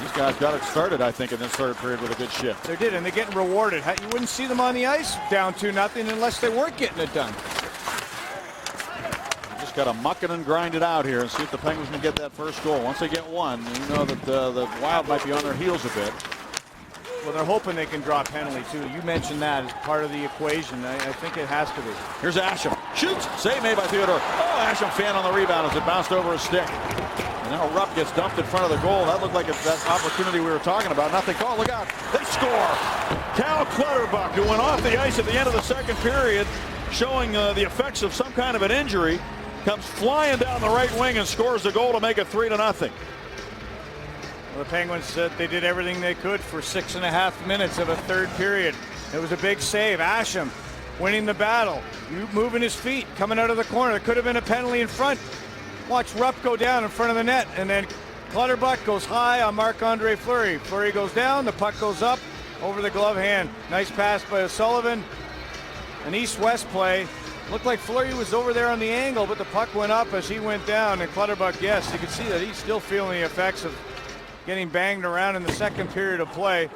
These guys got it started, I think, in this third period with a good shift. They did, and they're getting rewarded. You wouldn't see them on the ice down 2-0 unless they weren't getting it done. Just got to muck it and grind it out here and see if the Penguins can get that first goal. Once they get one, you know that the Wild might be on their heels a bit. Well, they're hoping they can draw a penalty, too. You mentioned that as part of the equation. I think it has to be. Here's Asham. Shoots. Save made by Theodore. Oh, Asham fan on the rebound as it bounced over his stick. And now Rupp gets dumped in front of the goal. That looked like that opportunity we were talking about. Nothing called. Look out. They score. Cal Clutterbuck, who went off the ice at the end of the second period, showing the effects of some kind of an injury, comes flying down the right wing and scores the goal to make it 3-0. Well, the Penguins said they did everything they could for 6.5 minutes of a third period. It was a big save. Asham winning the battle, moving his feet, coming out of the corner. There could have been a penalty in front. Watch Rupp go down in front of the net, and then Clutterbuck goes high on Marc-Andre Fleury. Fleury goes down, the puck goes up over the glove hand. Nice pass by O'Sullivan. An east-west play. Looked like Fleury was over there on the angle, but the puck went up as he went down, and Clutterbuck, yes, you can see that he's still feeling the effects of getting banged around in the second period of play.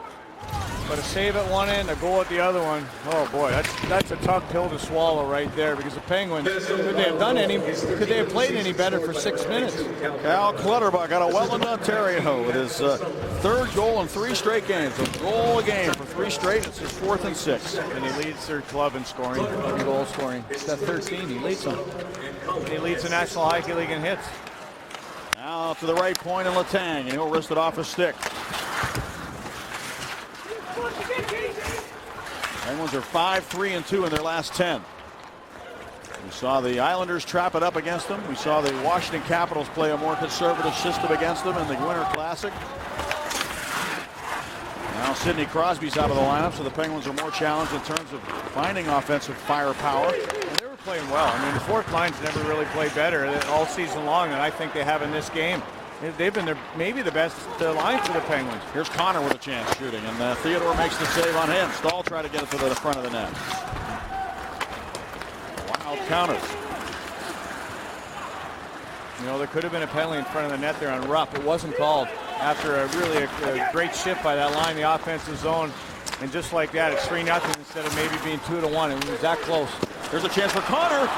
But a save at one end, a goal at the other one. Oh boy, that's a tough pill to swallow right there, because the Penguins, could they have played any better for 6 minutes? Cal Clutterbuck out of Welland, Ontario, with his third goal in 3 straight games. A goal a game for 3 straight. It's his 4th and 6th. And he leads their club in scoring, in goal scoring. He's got 13. He leads them. He leads the National Hockey League in hits. Now to the right point in Letang, and he'll wrist it off his stick. Penguins are 5-3-2 in their last 10. We saw the Islanders trap it up against them. We saw the Washington Capitals play a more conservative system against them in the Winter Classic. Now Sidney Crosby's out of the lineup, so the Penguins are more challenged in terms of finding offensive firepower. And they were playing well. I mean, the fourth line's never really played better all season long than I think they have in this game. They've been maybe the best line for the Penguins. Here's Connor with a chance shooting, and Theodore makes the save on him. Stahl tried to get it to the front of the net. Wild counters. You know, there could have been a penalty in front of the net there on Rupp. It wasn't called after a great shift by that line, the offensive zone. And just like that, it's 3-0 instead of maybe being 2-1. It was that close. There's a chance for Connor.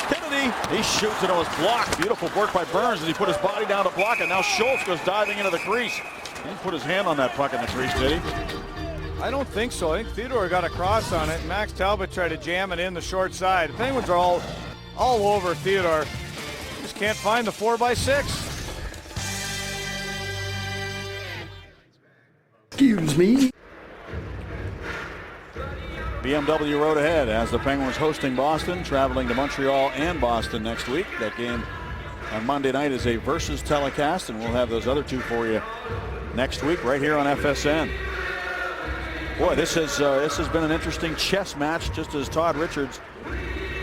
Kennedy, he shoots it, it was blocked. Beautiful work by Burns as he put his body down to block it. Now Schultz goes diving into the crease. He didn't put his hand on that puck in the crease, did he? I don't think so. I think Theodore got a cross on it. Max Talbot tried to jam it in the short side. The Penguins are all over Theodore. Just can't find the 4x6. Excuse me. BMW road ahead as the Penguins hosting Boston, traveling to Montreal and Boston next week. That game on Monday night is a versus telecast, and we'll have those other two for you next week right here on FSN. Boy, this has been an interesting chess match, just as Todd Richards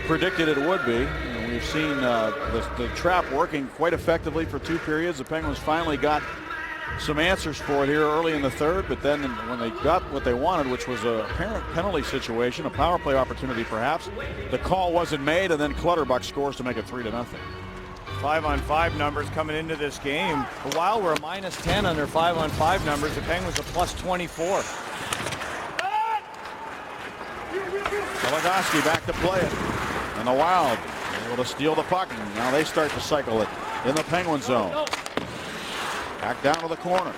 predicted it would be. And we've seen the trap working quite effectively for 2 periods. The Penguins finally got some answers for it here early in the third, but then when they got what they wanted, which was a apparent penalty situation, a power play opportunity perhaps, the call wasn't made, and then Clutterbuck scores to make it 3-0. 5-on-5 numbers coming into this game. The Wild were a -10 on their 5-on-5 numbers. The Penguins a +24. Goligoski back to play it, and the Wild able to steal the puck, and now they start to cycle it in the Penguin zone. Back down to the corner.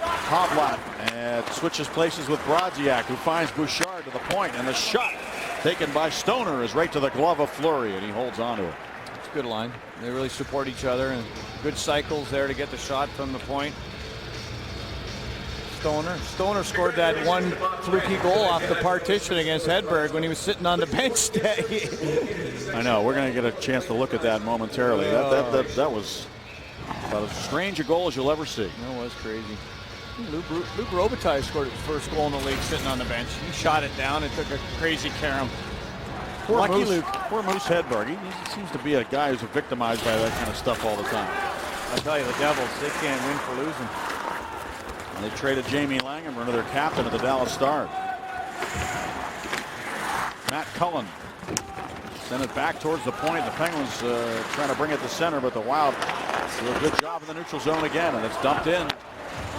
Hovlat and switches places with Brodziak, who finds Bouchard to the point, and the shot taken by Stoner is right to the glove of Fleury, and he holds on to it. It's a good line. They really support each other, and good cycles there to get the shot from the point. Stoner scored that one fluky goal off the partition against Hedberg when he was sitting on the bench today. I know. We're going to get a chance to look at that momentarily. That was about as strange a goal as you'll ever see. That was crazy. Luke Robitaille scored his first goal in the league sitting on the bench. He shot it down and took a crazy carom. Poor Moose Hedberg. He seems to be a guy who's victimized by that kind of stuff all the time. I tell you, the Devils, they can't win for losing. And they traded Jamie Langham, another captain of the Dallas Stars. Matt Cullen sent it back towards the point. The Penguins trying to bring it to center, but the Wild do a good job in the neutral zone again, and it's dumped in.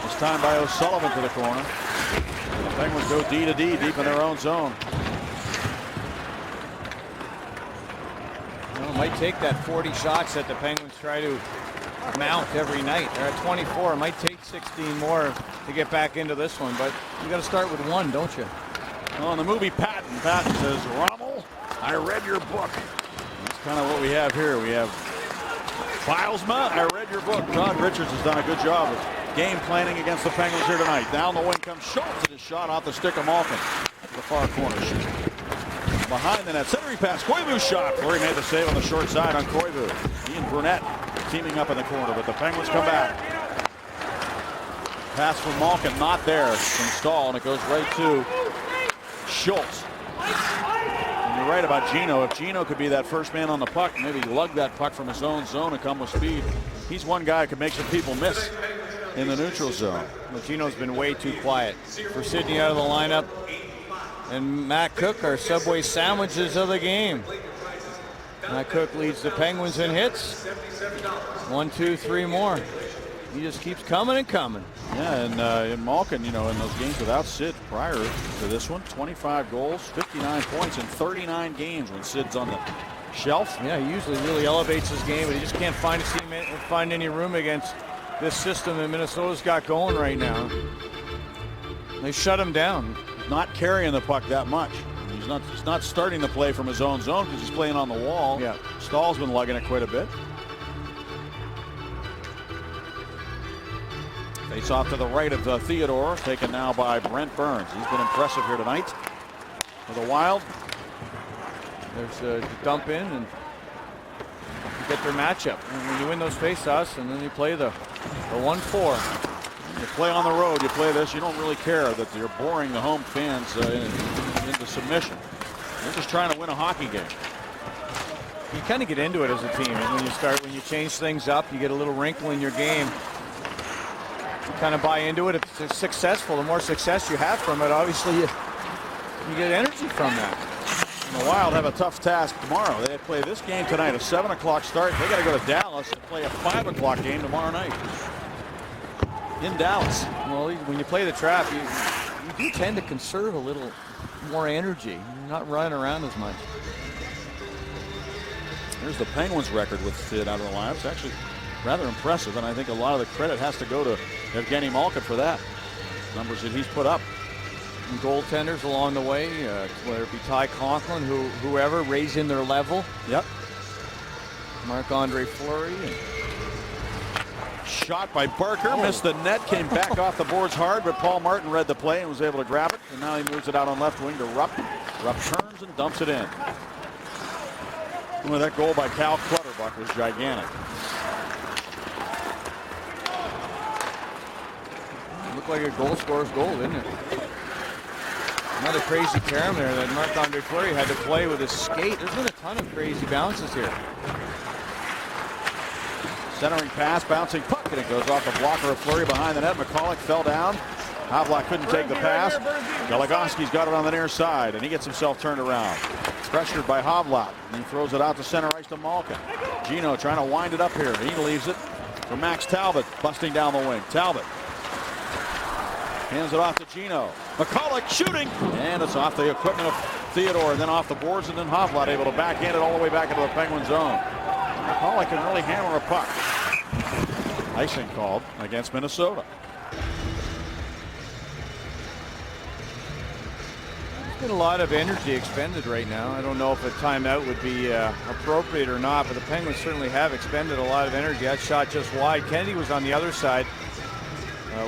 This time by O'Sullivan to the corner. And the Penguins go D to D, deep in their own zone. Well, it might take that 40 shots that the Penguins try to mount every night. They're at 24. It might take 16 more to get back into this one, but you got to start with one, don't you? Well, in the movie Patton says, Rommel, I read your book. That's kind of what we have here. We have Bilesma, I read your book. Todd Richards has done a good job of game planning against the Penguins here tonight. Down the wing comes Schultz, and his shot off the stick of Malkin to the far corner. Behind the net, centering pass, Koivu's shot. Fleury made the save on the short side on Koivu. He and Brunette teaming up in the corner, but the Penguins come back. Pass from Malkin, not there from Stahl, and it goes right to Schultz. And you're right about Gino. If Gino could be that first man on the puck, maybe lug that puck from his own zone and come with speed. He's one guy who could make some people miss in the neutral zone. Well, Gino's been way too quiet. For Sidney out of the lineup, and Matt Cook are Subway sandwiches of the game. Matt Cook leads the Penguins in hits. 1, 2, 3 more. He just keeps coming and coming. Yeah, and Malkin, in those games without Sid prior to this one, 25 goals, 59 points in 39 games when Sid's on the shelf. Yeah, he usually really elevates his game, but he just can't find any room against this system that Minnesota's got going right now. They shut him down. Not carrying the puck that much. He's not starting the play from his own zone because he's playing on the wall. Yeah. Stahl's been lugging it quite a bit. Face off to the right of Theodore, taken now by Brent Burns. He's been impressive here tonight for the Wild. There's a dump in, and you get their matchup. And when you win those faceoffs, and then you play the 1-4. You play on the road, you play this, you don't really care that you're boring the home fans into submission. You're just trying to win a hockey game. You kind of get into it as a team, and when you change things up, you get a little wrinkle in your game. You kind of buy into it. If it's successful, the more success you have from it, obviously you get energy from that. And the Wild have a tough task tomorrow. They play this game tonight, a 7 o'clock start. They got to go to Dallas and play a 5 o'clock game tomorrow night in Dallas. Well, when you play the trap, you do tend to conserve a little more energy. You're not running around as much. Here's the Penguins record with Sid out of the lineup. It's actually rather impressive, and I think a lot of the credit has to go to Evgeny Malkin for that. Numbers that he's put up. And goaltenders along the way, whether it be Ty Conklin, whoever, raising their level. Yep. Marc-Andre Fleury. Shot by Barker, missed the net, came back off the boards hard, but Paul Martin read the play and was able to grab it. And now he moves it out on left wing to Rupp. Rupp turns and dumps it in. Well, that goal by Cal Clutterbuck was gigantic. Looked like a goal scorer's goal, didn't it? Another crazy carom there that Marc-Andre Fleury had to play with his skate. There's been a ton of crazy bounces here. Centering pass, bouncing puck, and it goes off the blocker of Fleury behind the net. McCulloch fell down. Havlat couldn't take the pass. Goligoski's got it on the near side, and he gets himself turned around. Pressured by Havlat, and he throws it out to center ice to Malkin. Gino trying to wind it up here. He leaves it for Max Talbot, busting down the wing. Talbot hands it off to Gino. McCulloch shooting, and it's off the equipment of Theodore, and then off the boards, and then Havlat able to backhand it all the way back into the Penguin zone. Pollock can really hammer a puck. Icing called against Minnesota. There's been a lot of energy expended right now. I don't know if a timeout would be appropriate or not, but the Penguins certainly have expended a lot of energy. That shot just wide. Kennedy was on the other side.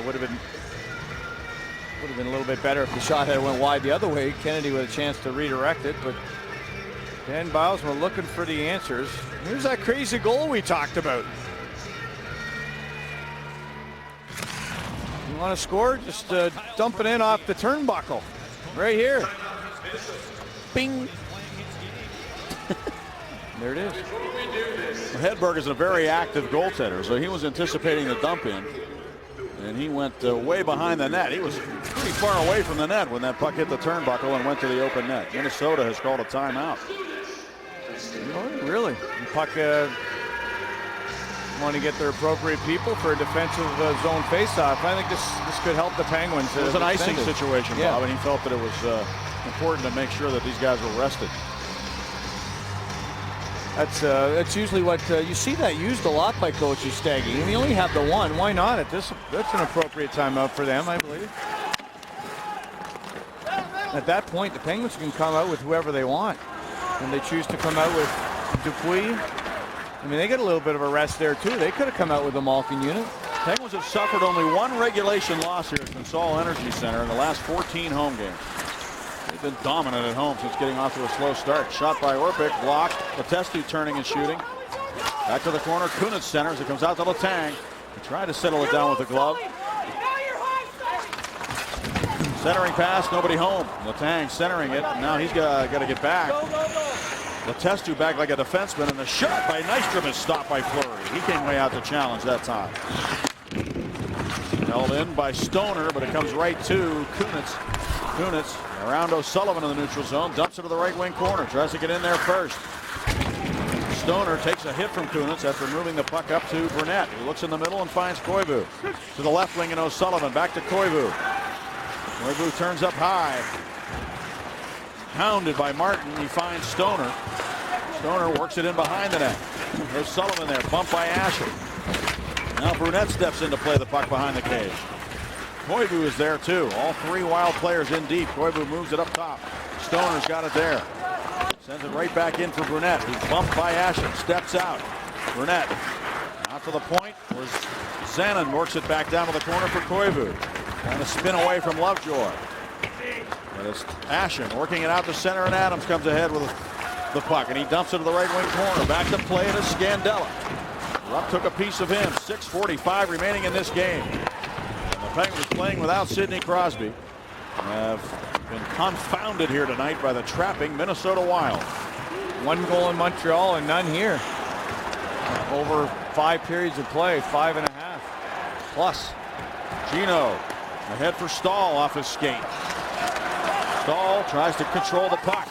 Would have been a little bit better if the shot had went wide the other way. Kennedy with a chance to redirect it, but Dan Bilesma looking for the answers. Here's that crazy goal we talked about. You want to score? Just dump it in off the turnbuckle. Right here. Bing. There it is. Hedberg is a very active goaltender, so he was anticipating the dump in. And he went way behind the net. He was pretty far away from the net when that puck hit the turnbuckle and went to the open net. Minnesota has called a timeout. Oh, really? The puck want to get their appropriate people for a defensive zone faceoff. I think this could help the Penguins. It was an icing situation, yeah. Bob, and he felt that it was important to make sure that these guys were rested. That's usually what you see that used a lot by coaches, Staggy. And you only have the one. Why not? That's an appropriate timeout for them, I believe. At that point, the Penguins can come out with whoever they want, and they choose to come out with Dupuis. I mean, they get a little bit of a rest there too. They could have come out with a Malkin unit. Penguins have suffered only one regulation loss here at Consol Energy Center in the last 14 home games. They've been dominant at home since getting off to a slow start. Shot by Orpik, blocked. Letestu turning and shooting. Back to the corner. Kunitz centers. It comes out to Letang. He tried to settle it down with the glove. Centering pass, nobody home. Letang centering it. Now he's got to get back. Letestu back like a defenseman, and the shot by Nystrom is stopped by Fleury. He came way out to challenge that time. Held in by Stoner, but it comes right to Kunitz. Kunitz around O'Sullivan in the neutral zone, dumps it to the right wing corner, tries to get in there first. Stoner takes a hit from Kunitz after moving the puck up to Burnett. He looks in the middle and finds Koivu. To the left wing and O'Sullivan, back to Koivu. Koivu turns up high. Hounded by Martin, he finds Stoner. Stoner works it in behind the net. There's Sullivan there, bumped by Asher. Now Brunette steps in to play the puck behind the cage. Koivu is there too. All three Wild players in deep. Koivu moves it up top. Stoner's got it there. Sends it right back in for Brunette. He's bumped by Asher, steps out. Brunette out to the point. Where's Zanin works it back down to the corner for Koivu. Trying to spin away from Lovejoy. But it's Ashen working it out to center, and Adams comes ahead with the puck, and he dumps it to the right wing corner. Back to play, and it's Scandella. Rupp took a piece of him. 6:45 remaining in this game. And the Penguins playing without Sidney Crosby have been confounded here tonight by the trapping Minnesota Wild. One goal in Montreal and none here. Over 5 periods of play, 5.5 plus. Gino ahead for Stahl off his skate. Stahl tries to control the puck.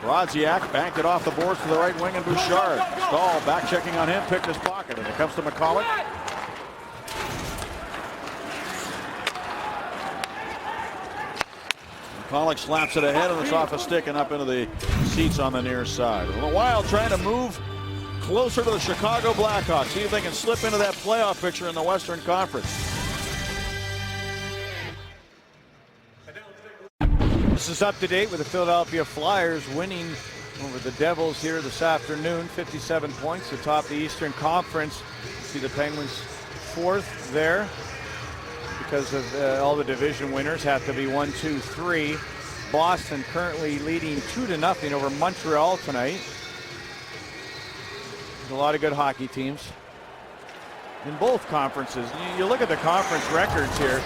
Brodziak banked it off the boards to the right wing, and Bouchard. Stahl back checking on him, picked his pocket, and it comes to McCulloch. McCulloch slaps it ahead, and it's off a stick and up into the seats on the near side. The Wild trying to move closer to the Chicago Blackhawks, see if they can slip into that playoff picture in the Western Conference. This is up to date with the Philadelphia Flyers winning over the Devils here this afternoon. 57 points atop the Eastern Conference. You see the Penguins 4th there because of all the division winners have to be 1, 2, 3. Boston currently leading 2-0 over Montreal tonight. There's a lot of good hockey teams in both conferences. You look at the conference records here.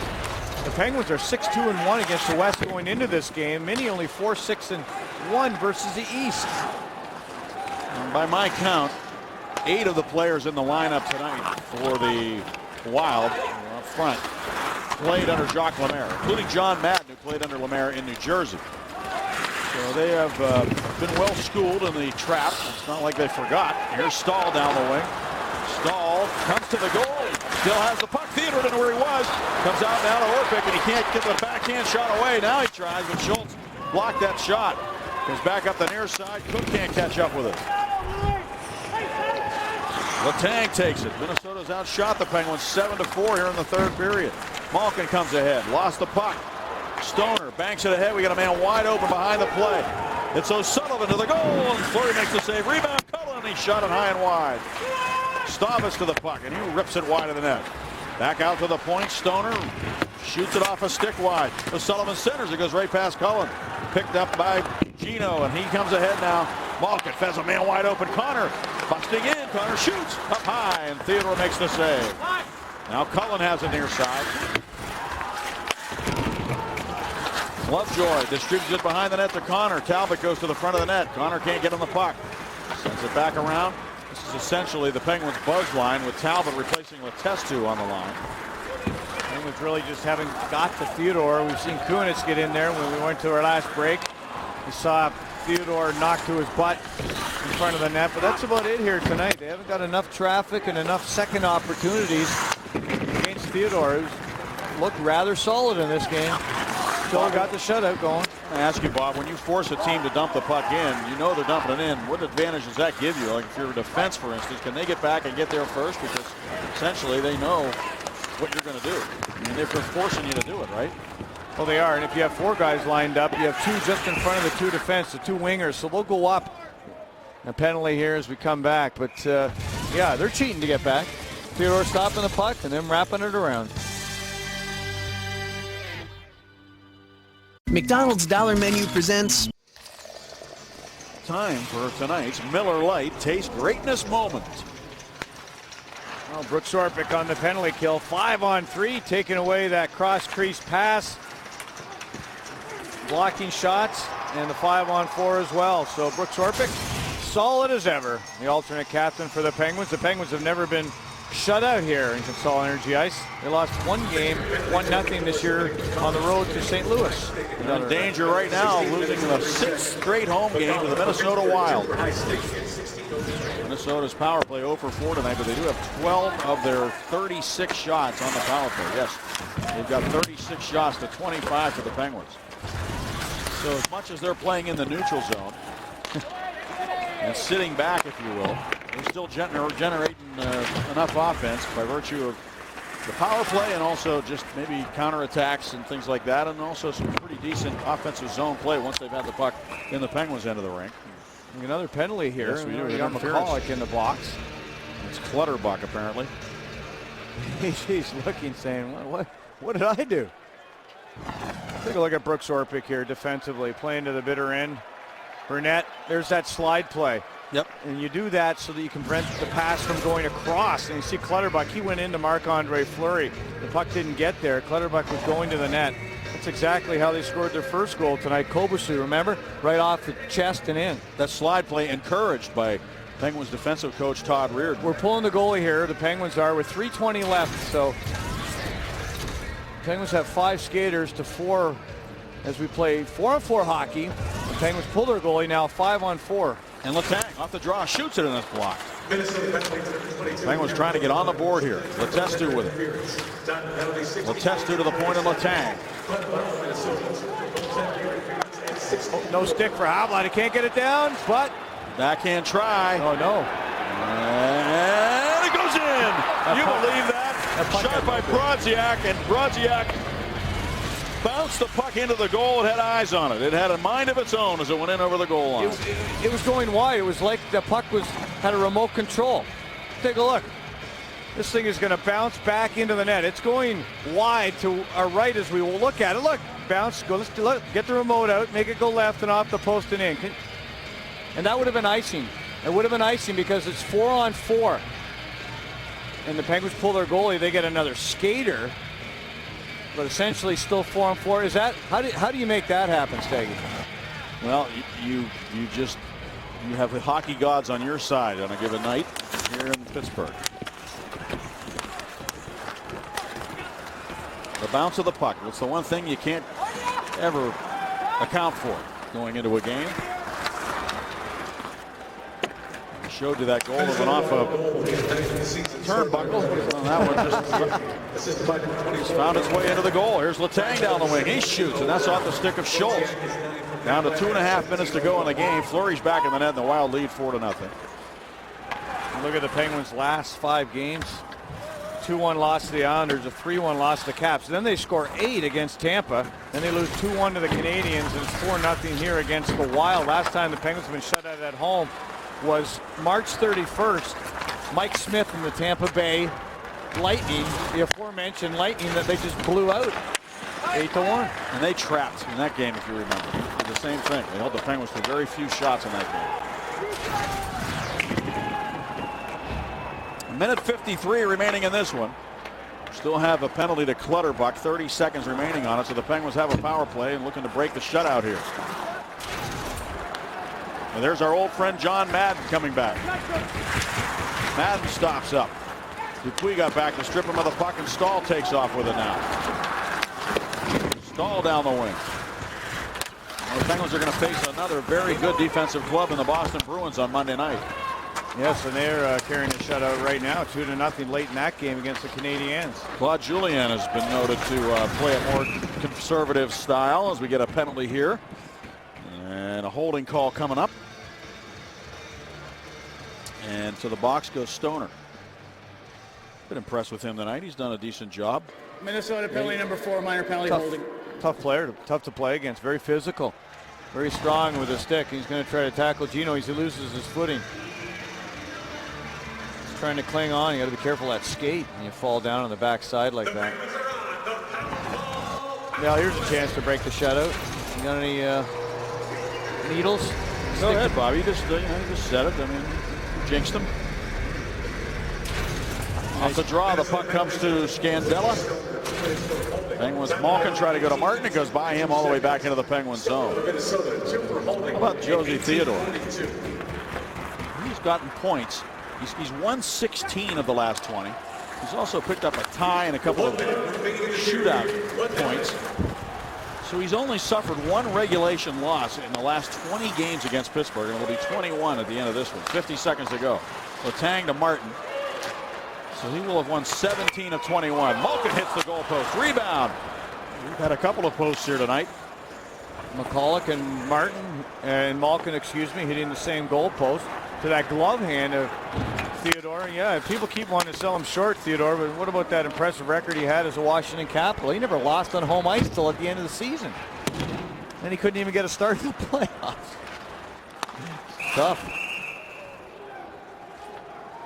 The Penguins are 6-2-1 against the West going into this game. Many only 4-6-1 versus the East. And by my count, 8 of the players in the lineup tonight for the Wild up front played under Jacques Lemaire, including John Madden, who played under Lemaire in New Jersey. So they have been well schooled in the trap. It's not like they forgot. Here's Stahl down the wing. Stahl comes to the goal. Still has the puck. Theodore didn't know where he was. Comes out now to Orpik, and he can't get the backhand shot away. Now he tries, but Schultz blocked that shot. Goes back up the near side. Cook can't catch up with it. Letang takes it. Minnesota's outshot the Penguins 7-4 here in the third period. Malkin comes ahead, lost the puck. Stoner banks it ahead. We got a man wide open behind the play. It's O'Sullivan to the goal, and Fleury makes the save. Rebound, Cullen, he shot it high and wide. Stavas to the puck, and he rips it wide of the net. Back out to the point. Stoner shoots it off a stick wide. O'Sullivan centers. It goes right past Cullen. Picked up by Gino, and he comes ahead now. Malkin fends a man wide open. Connor busting in. Connor shoots up high, and Theodore makes the save. Now Cullen has it near side. Lovejoy distributes it behind the net to Connor. Talbot goes to the front of the net. Connor can't get on the puck. Sends it back around. This is essentially the Penguins' buzz line with Talbot replacing Letestu on the line. Penguins really just haven't got to Theodore. We've seen Kunitz get in there when we went to our last break. We saw Theodore knock to his butt in front of the net, but that's about it here tonight. They haven't got enough traffic and enough second opportunities against Theodore, who's looked rather solid in this game. Still got the shutout going. I ask you, Bob, when you force a team to dump the puck in, you know they're dumping it in. What advantage does that give you? Like if you're a defense, for instance, can they get back and get there first? Because essentially they know what you're going to do. I mean, they're forcing you to do it, right? Well, they are. And if you have four guys lined up, you have two just in front of the two defense, the two wingers. So they'll go up. A penalty here as we come back. But, yeah, they're cheating to get back. Theodore stopping the puck and then wrapping it around. McDonald's Dollar Menu presents Time for tonight's Miller Lite Taste Greatness moment. Well, Brooks Orpik on the penalty kill. 5-on-3, taking away that cross-crease pass. Blocking shots, and the 5-on-4 as well. So Brooks Orpik, solid as ever. The alternate captain for the Penguins. The Penguins have never been shut out here in Consol Energy Ice. They lost one game, 1-0 this year on the road to St. Louis. In danger right now, losing the 6th straight home game to the Minnesota Wild. Minnesota's power play 0 for 4 tonight, but they do have 12 of their 36 shots on the power play. Yes, they've got 36 shots to 25 for the Penguins. So as much as they're playing in the neutral zone and sitting back, if you will, they're still generating enough offense by virtue of the power play and also just maybe counterattacks and things like that, and also some pretty decent offensive zone play once they've had the puck in the Penguins' end of the rink. Another penalty here. Yes, we do. We got McCulloch in the box. It's Clutterbuck, apparently. He's looking, saying, what did I do? Take a look at Brooks Orpik here defensively, playing to the bitter end. Burnett, there's that slide play. Yep. And you do that so that you can prevent the pass from going across. And you see Clutterbuck, he went into Marc-Andre Fleury. The puck didn't get there. Clutterbuck was going to the net. That's exactly how they scored their first goal tonight. Kobusu, remember? Right off the chest and in. That slide play encouraged by Penguins defensive coach Todd Reardon. We're pulling the goalie here. The Penguins are with 3:20 left. So Penguins have 5 skaters to 4 as we play 4-on-4 hockey. The Penguins pull their goalie now 5-on-4. And Letang off the draw shoots it, and it's blocked. Penguins trying to get on the board here. Letestu with it. Letestu to the point of Letang. No stick for Havlat. He can't get it down, but backhand try. Oh no! And it goes in. You believe that? Shot by Brodziak, and Brodziak bounced the puck into the goal. It had eyes on it. It had a mind of its own as it went in over the goal line. It was going wide. It was like the puck had a remote control. Take a look. This thing is going to bounce back into the net. It's going wide to our right as we will look at it. Look, bounce, go. Let's get the remote out, make it go left and off the post and in. And that would have been icing. It would have been icing because it's 4-on-4. And the Penguins pull their goalie. They get another skater. But essentially still 4-on-4. Is that how do you make that happen, Steggy? Well, you have the hockey gods on your side on a given night here in Pittsburgh. The bounce of the puck. It's the one thing you can't ever account for going into a game. I showed you that goal that went off a turnbuckle. Well, that one just found its way into the goal. Here's Letang down the wing. He shoots, and that's off the stick of Schultz. Down to 2.5 minutes to go in the game. Fleury's back in the net, and the Wild lead 4-0. look at the Penguins' last 5 games. 2-1 loss to the Islanders, a 3-1 loss to the Caps. Then they score 8 against Tampa. Then they lose 2-1 to the Canadiens, and it's 4-0 here against the Wild. Last time the Penguins have been shut out at home was March 31st. Mike Smith and the Tampa Bay Lightning, the aforementioned Lightning that they just blew out 8-1. And they trapped in that game, if you remember. It was the same thing. They held the Penguins to very few shots in that game. A minute 53 remaining in this one. Still have a penalty to Clutterbuck. 30 seconds remaining on it, so the Penguins have a power play and looking to break the shutout here. And there's our old friend John Madden coming back. Madden stops up. Dupuis got back to strip him of the puck, and Stahl takes off with it now. Stahl down the wing. Well, the Penguins are going to face another very good defensive club in the Boston Bruins on Monday night. Yes, and they're carrying a shutout right now, 2-0 late in that game against the Canadiens. Claude Julien has been noted to play a more conservative style as we get a penalty here. And a holding call coming up. And to the box goes Stoner. Been impressed with him tonight. He's done a decent job. Minnesota penalty number 4, minor penalty holding. Tough player, tough to play against, very physical, very strong with his stick. He's going to try to tackle Gino as he loses his footing. He's trying to cling on. You got to be careful of that skate when you fall down on the backside like that. Now here's a chance to break the shutout. You got any needles? Go ahead, Bobby. You just said it. I mean, jinxed him. Off the draw, the puck comes to Scandella. Penguins Malkin try to go to Martin. It goes by him all the way back into the Penguin zone. How about Josie Theodore? He's gotten points. He's won 16 of the last 20. He's also picked up a tie and a couple of shootout points. So he's only suffered 1 regulation loss in the last 20 games against Pittsburgh, and it'll be 21 at the end of this one. 50 seconds to go. Letang to Martin. So he will have won 17 of 21. Malkin hits the goal post. Rebound. We've had a couple of posts here tonight. McCulloch and Malkin, hitting the same goal post to that glove hand of Theodore. Yeah, people keep wanting to sell him short, Theodore, but what about that impressive record he had as a Washington Capital? He never lost on home ice till at the end of the season. Then he couldn't even get a start in the playoffs. Tough.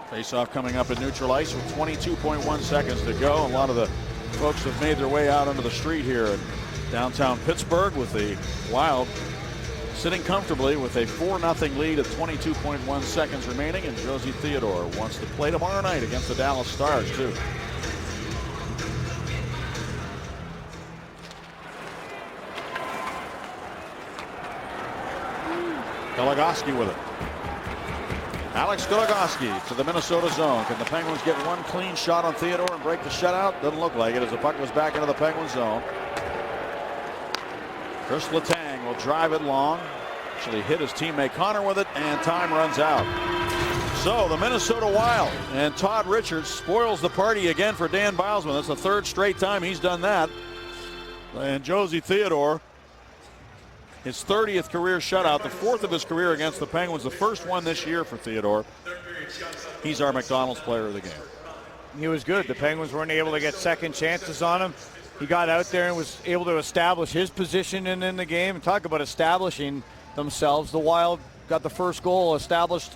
Face-off coming up at neutral ice with 22.1 seconds to go. A lot of the folks have made their way out onto the street here in downtown Pittsburgh, with the Wild sitting comfortably with a 4-0 lead at 22.1 seconds remaining. And Josie Theodore wants to play tomorrow night against the Dallas Stars, too. Goligoski with it. Alex Goligoski to the Minnesota zone. Can the Penguins get one clean shot on Theodore and break the shutout? Doesn't look like it as the puck goes back into the Penguin zone. Chris Letang will drive it long. Actually hit his teammate Connor with it, and time runs out. So the Minnesota Wild and Todd Richards spoils the party again for Dan Bilesman. That's the 3rd straight time he's done that. And Josie Theodore, his 30th career shutout, the 4th of his career against the Penguins, the first one this year for Theodore. He's our McDonald's player of the game. He was good. The Penguins weren't able to get second chances on him. He got out there and was able to establish his position in the game. And talk about establishing themselves. The Wild got the first goal established